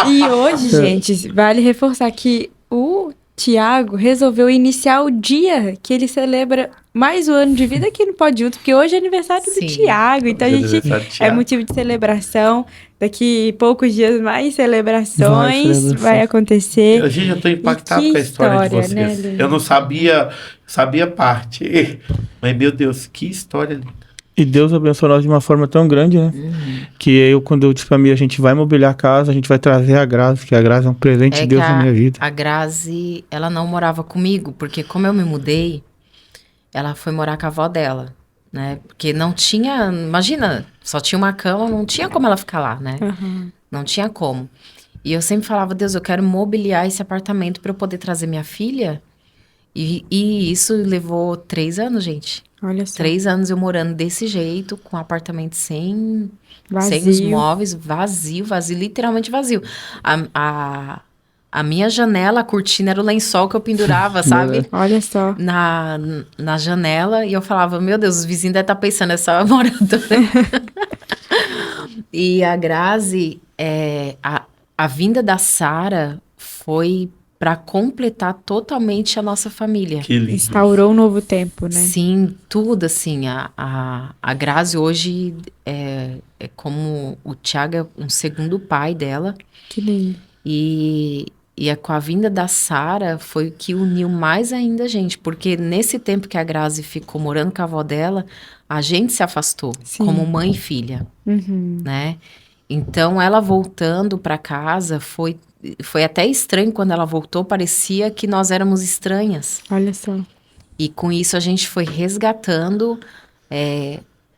E hoje, gente, vale reforçar que o Tiago resolveu iniciar o dia que ele celebra mais um ano de vida aqui no Pode Junto, porque hoje é aniversário do Tiago, então a gente é motivo de celebração. Daqui poucos dias mais celebrações vai acontecer. Gente, eu tô impactado com a história de vocês. Né, eu não sabia parte. Mas, meu Deus, que história linda. E Deus abençoou nós de uma forma tão grande, né? Que quando eu disse pra mim, a gente vai mobiliar a casa, a gente vai trazer a Grazi, que a Grazi é um presente de Deus na minha vida. A Grazi, ela não morava comigo, porque como eu me mudei, ela foi morar com a avó dela, né? Porque não tinha, imagina, só tinha uma cama, não tinha como ela ficar lá, né? Não tinha como. E eu sempre falava, Deus, eu quero mobiliar esse apartamento para eu poder trazer minha filha. E isso levou 3 anos, gente. Olha só. 3 anos eu morando desse jeito, com um apartamento sem os móveis, vazio, literalmente vazio. A minha janela, a cortina era o lençol que eu pendurava, sabe? Olha só. Na janela, e eu falava, meu Deus, os vizinhos devem estar pensando, é só eu morando. E a Grazi, a vinda da Sara foi para completar totalmente a nossa família. Que lindo. Instaurou um novo tempo, né? Sim, tudo assim. A Grazi hoje é como o Tiago é um segundo pai dela. Que lindo. E com a vinda da Sara foi o que uniu mais ainda a gente. Porque nesse tempo que a Grazi ficou morando com a avó dela, a gente se afastou. Sim. Como mãe e filha, né? Então, ela voltando para casa foi até estranho quando ela voltou, parecia que nós éramos estranhas. Olha só. E com isso a gente foi resgatando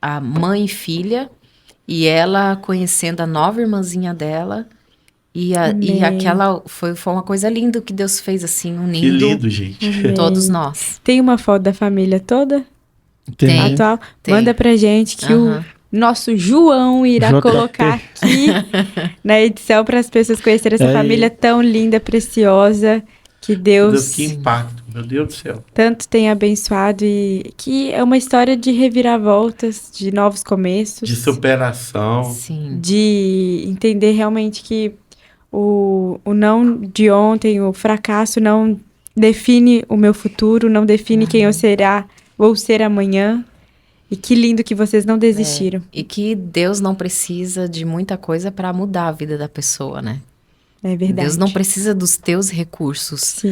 a mãe e filha, e ela conhecendo a nova irmãzinha dela, e aquela foi uma coisa linda que Deus fez assim, unindo. Que lindo, gente. Todos nós. Tem uma foto da família toda? Tem. Atual? Tem. Manda pra gente que o nosso João irá colocar aqui na edição para as pessoas conhecerem essa família tão linda, preciosa, que Deus... Que impacto, meu Deus do céu. Tanto tem abençoado e que é uma história de reviravoltas, de novos começos. De superação. Sim. De entender realmente que o não de ontem, o fracasso não define o meu futuro, não define quem eu vou ser amanhã. E que lindo que vocês não desistiram. E que Deus não precisa de muita coisa para mudar a vida da pessoa, né? É verdade. Deus não precisa dos teus recursos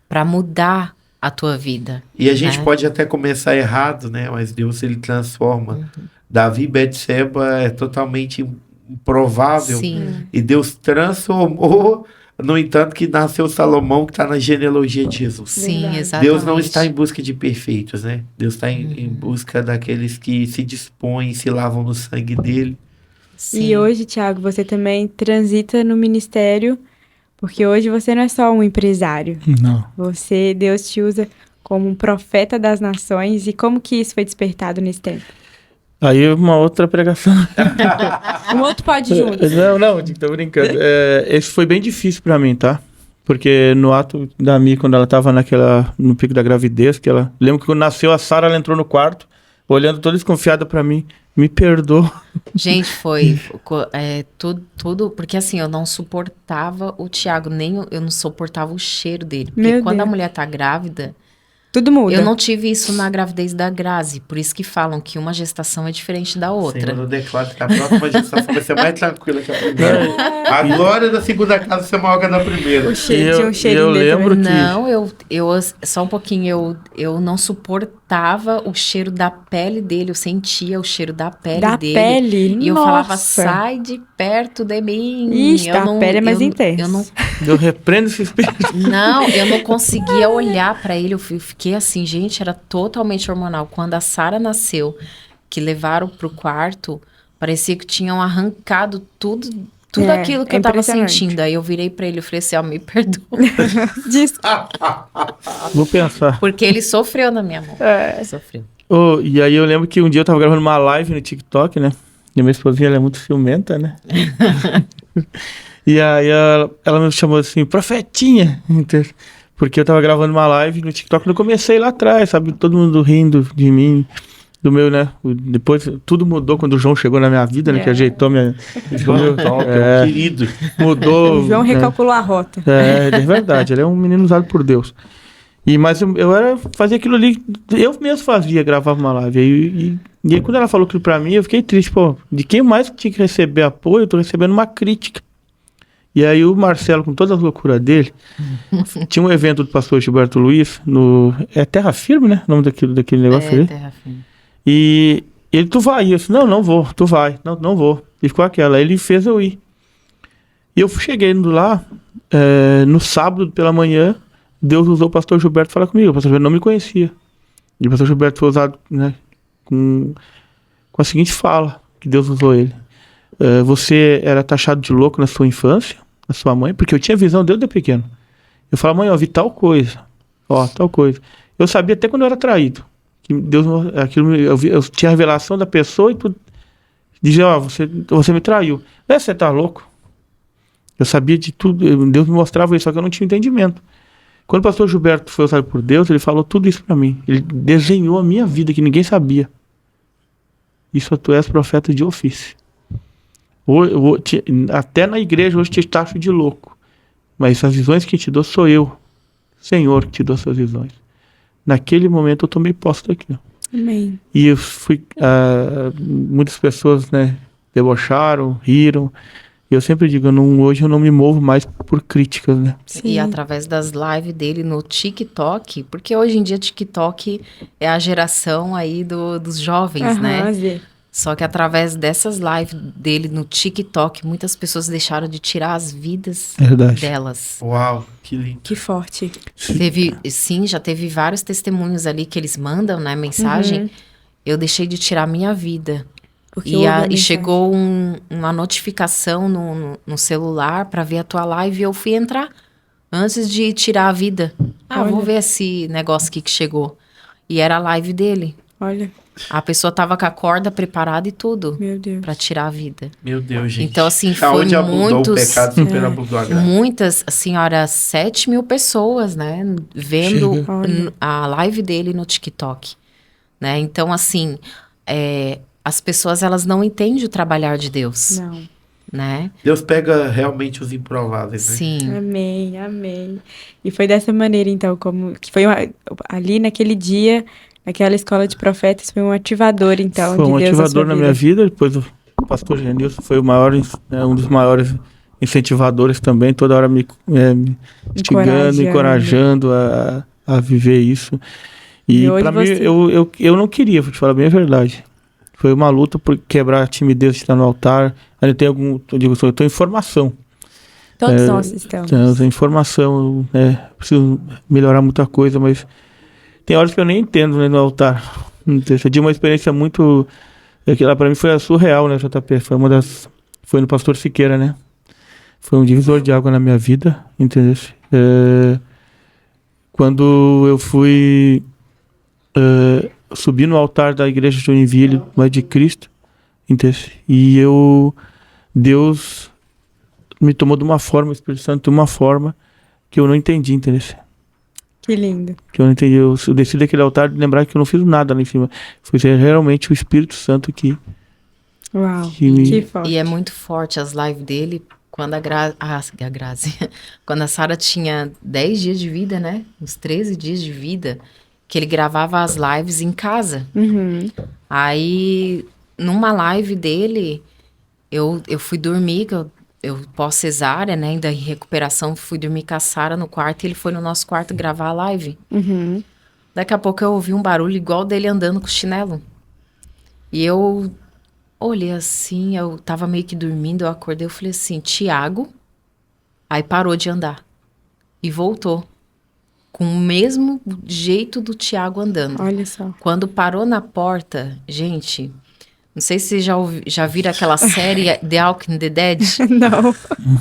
para mudar a tua vida. E a gente pode até começar errado, né? Mas Deus, ele transforma. Davi e Betseba é totalmente improvável. Sim. E Deus transformou No entanto, que nasceu Salomão, que está na genealogia de Jesus. Sim, Verdade. exatamente. Deus não está em busca de perfeitos, né? Deus está em busca daqueles que se dispõem, se lavam no sangue dele. Sim. E hoje, Thiago, você também transita no ministério, porque hoje você não é só um empresário. Não. Deus te usa como um profeta das nações. E como que isso foi despertado nesse tempo? Aí uma outra pregação. Um outro pode junto. Não, tô brincando. Esse foi bem difícil pra mim, tá? Porque no ato da Mi, quando ela tava no pico da gravidez, lembro que quando nasceu a Sara, ela entrou no quarto, olhando toda desconfiada pra mim. Me perdoa. Gente, foi tudo, porque assim, eu não suportava o Thiago, eu não suportava o cheiro dele. Porque Meu quando a Deus. mulher tá grávida, Tudo muda. eu não tive isso na gravidez da Grazi, por isso que falam que uma gestação é diferente da outra. Senhor, eu declaro que a próxima gestação vai ser mais tranquila que a primeira. A glória da segunda casa vai ser maior que a da primeira. O cheiro, tinha um cheirinho eu dentro, lembro né? que- Não, eu só um pouquinho, eu não suportava o cheiro da pele dele, eu sentia o cheiro da pele Da dele. pele? E eu Nossa. falava, sai de perto de mim. Ixi, eu da pele é mais intenso. Eu não, Eu repreendo esse espírito. não, eu não conseguia olhar pra ele, eu fiquei assim, gente, era totalmente hormonal. Quando a Sara nasceu, que levaram pro quarto, parecia que tinham arrancado tudo aquilo que é eu tava impressionante. sentindo. Aí eu virei pra ele e falei assim, ó, me perdoa. Diz- Vou pensar. Porque ele sofreu na minha mão. Sofreu. E aí eu lembro que um dia eu tava gravando uma live no TikTok, né? E minha esposinha, ela é muito ciumenta, né? E aí ela me chamou assim, profetinha. Porque eu tava gravando uma live no TikTok, eu comecei lá atrás, sabe? Todo mundo rindo de mim, do meu, né? Depois tudo mudou quando o João chegou na minha vida, né? Que ajeitou minha... João Top, é um querido. Mudou... O João né? recalculou a rota. É verdade, ele é um menino usado por Deus. Mas eu fazia aquilo ali, eu mesmo fazia, gravava uma live. E aí quando ela falou aquilo pra mim, eu fiquei triste, pô, de quem mais tinha que receber apoio, eu tô recebendo uma crítica. E aí o Marcelo, com toda a loucura dele, tinha um evento do pastor Gilberto Luiz, é Terra Firme, né? O nome daquele negócio ali. Terra firme. E ele, tu vai? E eu disse, não vou, tu vai. Não vou. E ficou aquela. Aí ele fez eu ir. E eu cheguei indo lá, no sábado pela manhã, Deus usou o pastor Gilberto para falar comigo. O pastor Gilberto não me conhecia. E o pastor Gilberto foi usado, né, com a seguinte fala, que Deus usou ele. Você era taxado de louco na sua infância, na sua mãe, porque eu tinha visão desde pequeno. Eu falava, mãe, eu vi tal coisa. Tal coisa. Eu sabia até quando eu era traído. Que Deus, eu tinha a revelação da pessoa e tudo. Dizia, você me traiu. Você tá louco? Eu sabia de tudo, Deus me mostrava isso, só que eu não tinha entendimento. Quando o pastor Gilberto foi usado por Deus, ele falou tudo isso pra mim. Ele desenhou a minha vida, que ninguém sabia. Isso tu és profeta de ofício. Até na igreja hoje te taxo de louco. Mas as visões que te dou sou eu, Senhor, que te dou essas visões. Naquele momento eu tomei posse daquilo. Amém. E eu fui... muitas pessoas, né, debocharam, riram. Eu sempre digo, hoje eu não me movo mais por críticas, né? E através das lives dele no TikTok, porque hoje em dia TikTok é a geração aí dos jovens, né? Zé. Só que através dessas lives dele no TikTok, muitas pessoas deixaram de tirar as vidas Verdade. delas. Uau, que lindo. Que forte. Já teve vários testemunhos ali que eles mandam, né, mensagem. Eu deixei de tirar minha vida. Porque E, houve a e mensagem. chegou uma notificação no celular para ver a tua live e eu fui entrar antes de tirar a vida. Vou Olha. ver esse negócio aqui que chegou. E era a live dele. Olha, A pessoa tava com a corda preparada e tudo meu Deus. para tirar a vida. Meu Deus, gente. Então, assim, foi Aonde abundou o muitos- pecado, superabundou a graça. Muitas, senhora, 7.000 pessoas, né, vendo Chega. Olha. a live dele no TikTok, né? Então, assim, as pessoas, elas não entendem o trabalhar de Deus, Não. né? Deus pega realmente os improváveis, né? Sim. Amém, amém. E foi dessa maneira, então, que foi ali naquele dia, naquela escola de profetas, foi um ativador, então, Foi de um Deus na sua ativador na minha vida. Depois o pastor Genilson foi um dos maiores incentivadores também, toda hora me instigando, encorajando a viver isso. E hoje pra mim, você- eu não queria, vou te falar bem a verdade. Foi uma luta por quebrar a timidez de estar no altar. Ainda tem eu tô em formação. Todos nós estamos. A informação, preciso melhorar muita coisa, mas tem horas que eu nem entendo, né, no altar. Eu tive uma experiência muito... Aquela pra mim foi surreal, né, JP? Foi no Pastor Siqueira, né? Foi um divisor de água na minha vida, entendeu? Quando eu fui subir no altar da igreja de Joinville, mais de Cristo, entendeu? E Deus me tomou de uma forma, o Espírito Santo de uma forma que eu não entendi, entendeu? Que lindo. Que eu não entendi. Eu desci daquele altar de lembrar que eu não fiz nada lá em cima. Foi realmente o Espírito Santo que... Uau, que forte. E é muito forte as lives dele. Quando a Grazi... Quando a Sara tinha 10 dias de vida, né? Uns 13 dias de vida. Que ele gravava as lives em casa. Uhum. Aí, numa live dele, eu fui dormir, eu pós-cesárea, né, ainda em recuperação, fui dormir com a Sara no quarto e ele foi no nosso quarto gravar a live. Uhum. Daqui a pouco eu ouvi um barulho igual dele andando com chinelo. E eu olhei assim, eu tava meio que dormindo, eu acordei, eu falei assim, Tiago. Aí parou de andar e voltou. Com o mesmo jeito do Tiago andando. Olha só. Quando parou na porta, gente... Não sei se vocês já viram aquela série The Walking Dead. Não.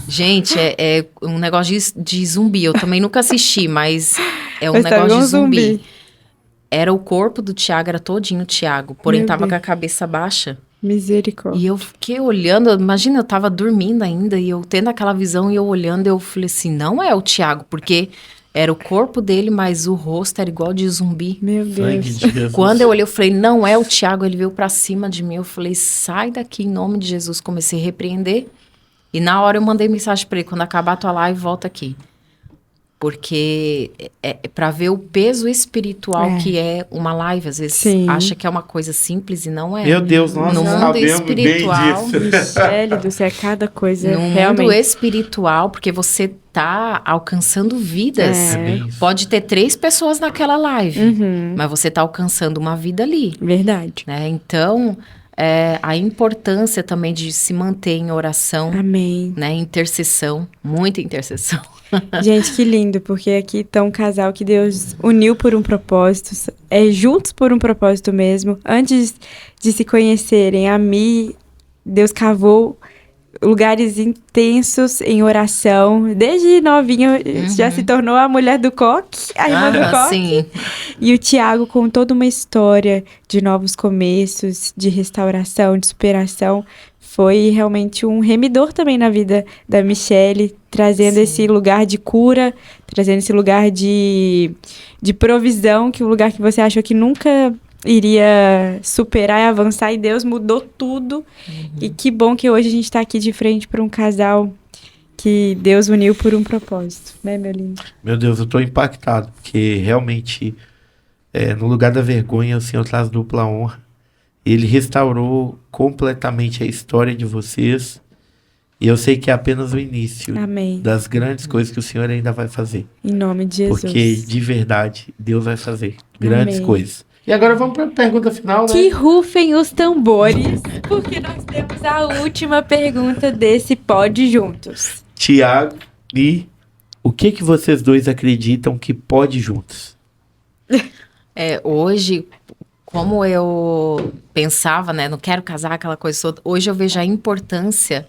Gente, é um negócio de zumbi. Eu também nunca assisti, mas é um Mas negócio de zumbi. Era o corpo do Tiago, era todinho o Tiago. Porém, Meu tava Deus. com a cabeça baixa. Misericórdia. E eu fiquei olhando, imagina, eu tava dormindo ainda. E eu tendo aquela visão e eu olhando, eu falei assim, não é o Tiago. Porque era o corpo dele, mas o rosto era igual de zumbi. Meu Deus. Quando eu olhei, eu falei, não é o Tiago, ele veio pra cima de mim. Eu falei, sai daqui em nome de Jesus. Comecei a repreender. E na hora eu mandei mensagem pra ele, quando acabar a tua live, volta aqui. Porque é pra ver o peso espiritual que é uma live. Às vezes acha que é uma coisa simples e não é. Meu Deus, nós no mundo sabemos espiritual, bem disso. Michele do céu, cada coisa. No realmente. mundo espiritual, porque você tá alcançando vidas. Pode ter 3 pessoas naquela live, mas você tá alcançando uma vida ali. Verdade. Né? Então, a importância também de se manter em oração. Amém. Né? Intercessão, muita intercessão. Gente, que lindo, porque aqui tá um casal que Deus uniu por um propósito, juntos por um propósito mesmo. Antes de se conhecerem, a Mi, Deus cavou lugares intensos em oração. Desde novinha já se tornou a mulher do coque, a irmã do coque. Sim. E o Tiago com toda uma história de novos começos, de restauração, de superação. Foi realmente um remidor também na vida da Michele, trazendo esse lugar de cura, trazendo esse lugar de provisão, que é um lugar que você achou que nunca iria superar e avançar, e Deus mudou tudo. E que bom que hoje a gente está aqui de frente para um casal que Deus uniu por um propósito, né, meu lindo? Meu Deus, eu tô impactado, porque realmente, no lugar da vergonha, o Senhor traz dupla honra. Ele restaurou completamente a história de vocês. E eu sei que é apenas o início das grandes coisas que o Senhor ainda vai fazer. Em nome de Jesus. Porque, de verdade, Deus vai fazer grandes coisas. E agora vamos para a pergunta final, né? Que rufem os tambores, porque nós temos a última pergunta desse Pode Juntos. Tiago, e o que vocês dois acreditam que pode juntos? Hoje, como eu pensava, né? Não quero casar, aquela coisa toda. Hoje eu vejo a importância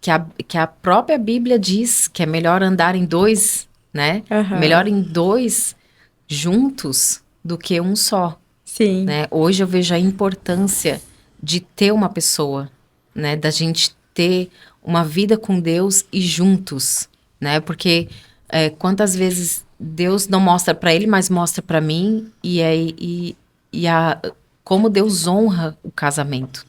que a própria Bíblia diz que é melhor andar em 2, né? Uhum. Melhor em 2 juntos do que um só. Sim. Né? Hoje eu vejo a importância de ter uma pessoa, né? Da gente ter uma vida com Deus e juntos, né? Porque quantas vezes Deus não mostra para ele, mas mostra para mim, como Deus honra o casamento.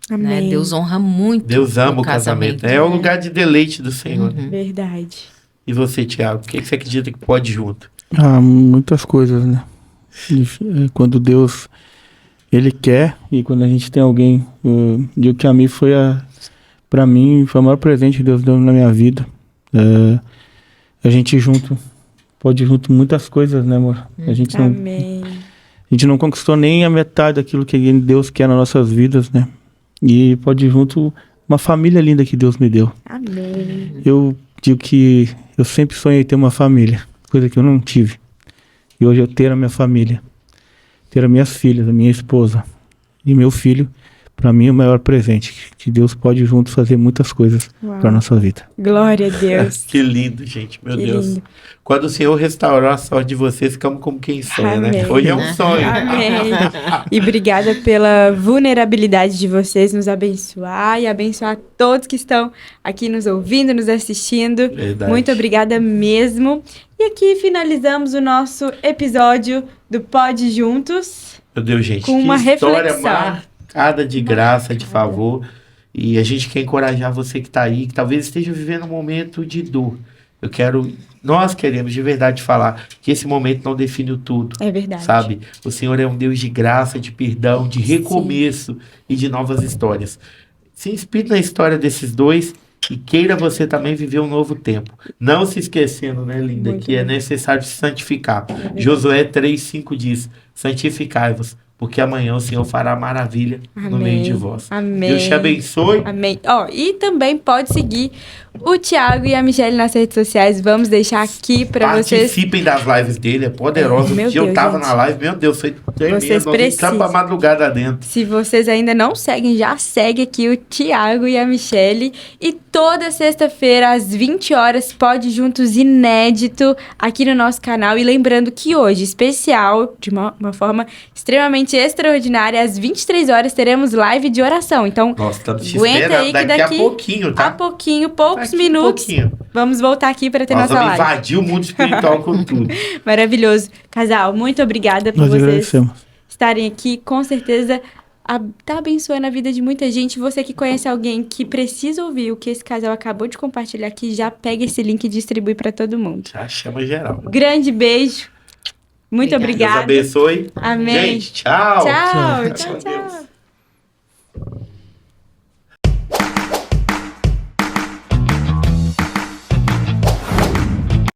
Amém. Né? Deus honra muito. Deus ama o casamento. É o lugar de deleite do Senhor. Uhum. Verdade. E você, Tiago, o que você acredita que pode junto? Muitas coisas, né? Quando Deus, Ele quer, e quando a gente tem alguém, o que a mim foi pra mim, foi o maior presente que Deus deu na minha vida. A gente junto, pode junto muitas coisas, né, amor? Amém. A gente não conquistou nem a metade daquilo que Deus quer nas nossas vidas, né? E pode junto uma família linda que Deus me deu. Amém. Eu digo que eu sempre sonhei ter uma família, coisa que eu não tive. E hoje eu ter a minha família, ter as minhas filhas, a minha esposa e meu filho, para mim é o maior presente, que Deus pode juntos fazer muitas coisas para nossa vida. Glória a Deus. Que lindo, gente, meu Que Deus. lindo. Quando o Senhor restaurou a sorte de vocês, ficamos como quem sonha, né? Amém. Hoje é um sonho. Amém. E obrigada pela vulnerabilidade de vocês nos abençoar e abençoar todos que estão aqui nos ouvindo, nos assistindo. Verdade. Muito obrigada mesmo. E aqui finalizamos o nosso episódio do Pode Juntos. Meu Deus, gente, Com que uma história reflexão. marcada de graça, de favor. E a gente quer encorajar você que está aí, que talvez esteja vivendo um momento de dor. Nós queremos de verdade falar que esse momento não define o tudo. É verdade. Sabe? O Senhor é um Deus de graça, de perdão, de recomeço e de novas histórias. Se inspire na história desses dois e queira você também viver um novo tempo. Não se esquecendo, né, linda, Muito que é bem. necessário se santificar. Josué 3:5 diz: santificai-vos, porque amanhã o Senhor fará maravilha no meio de vós. Amém. Deus te abençoe. Amém. Ó, e também pode seguir o Thiago e a Michelle nas redes sociais. Vamos deixar aqui para vocês. Participem das lives dele, é poderoso. Meu Um dia eu Deus, tava gente. na live, meu Deus, foi tremendo. Vocês Nós entramos pra precisam. madrugada dentro. Se vocês ainda não seguem, já segue aqui o Thiago e a Michelle. E toda sexta-feira, às 20 horas, Pode Juntos inédito aqui no nosso canal. E lembrando que hoje, especial, de uma forma extremamente extraordinária, às 23 horas, teremos live de oração. Então, Nossa, estamos te aguenta esperando aí que daqui a daqui pouquinho, tá? a pouquinho, poucos Daqui a minutos, pouquinho. vamos voltar aqui para ter Nós nossa vamos live. invadir o mundo espiritual com tudo. Maravilhoso. Casal, muito obrigada por Nós vocês agradecemos. estarem aqui. Com certeza tá abençoando a vida de muita gente. Você que conhece alguém que precisa ouvir o que esse casal acabou de compartilhar aqui, já pega esse link e distribui para todo mundo. Já chama geral. Grande beijo. Muito Obrigada. obrigada. Deus abençoe. Amém. Gente, tchau. Tchau, tchau, tchau.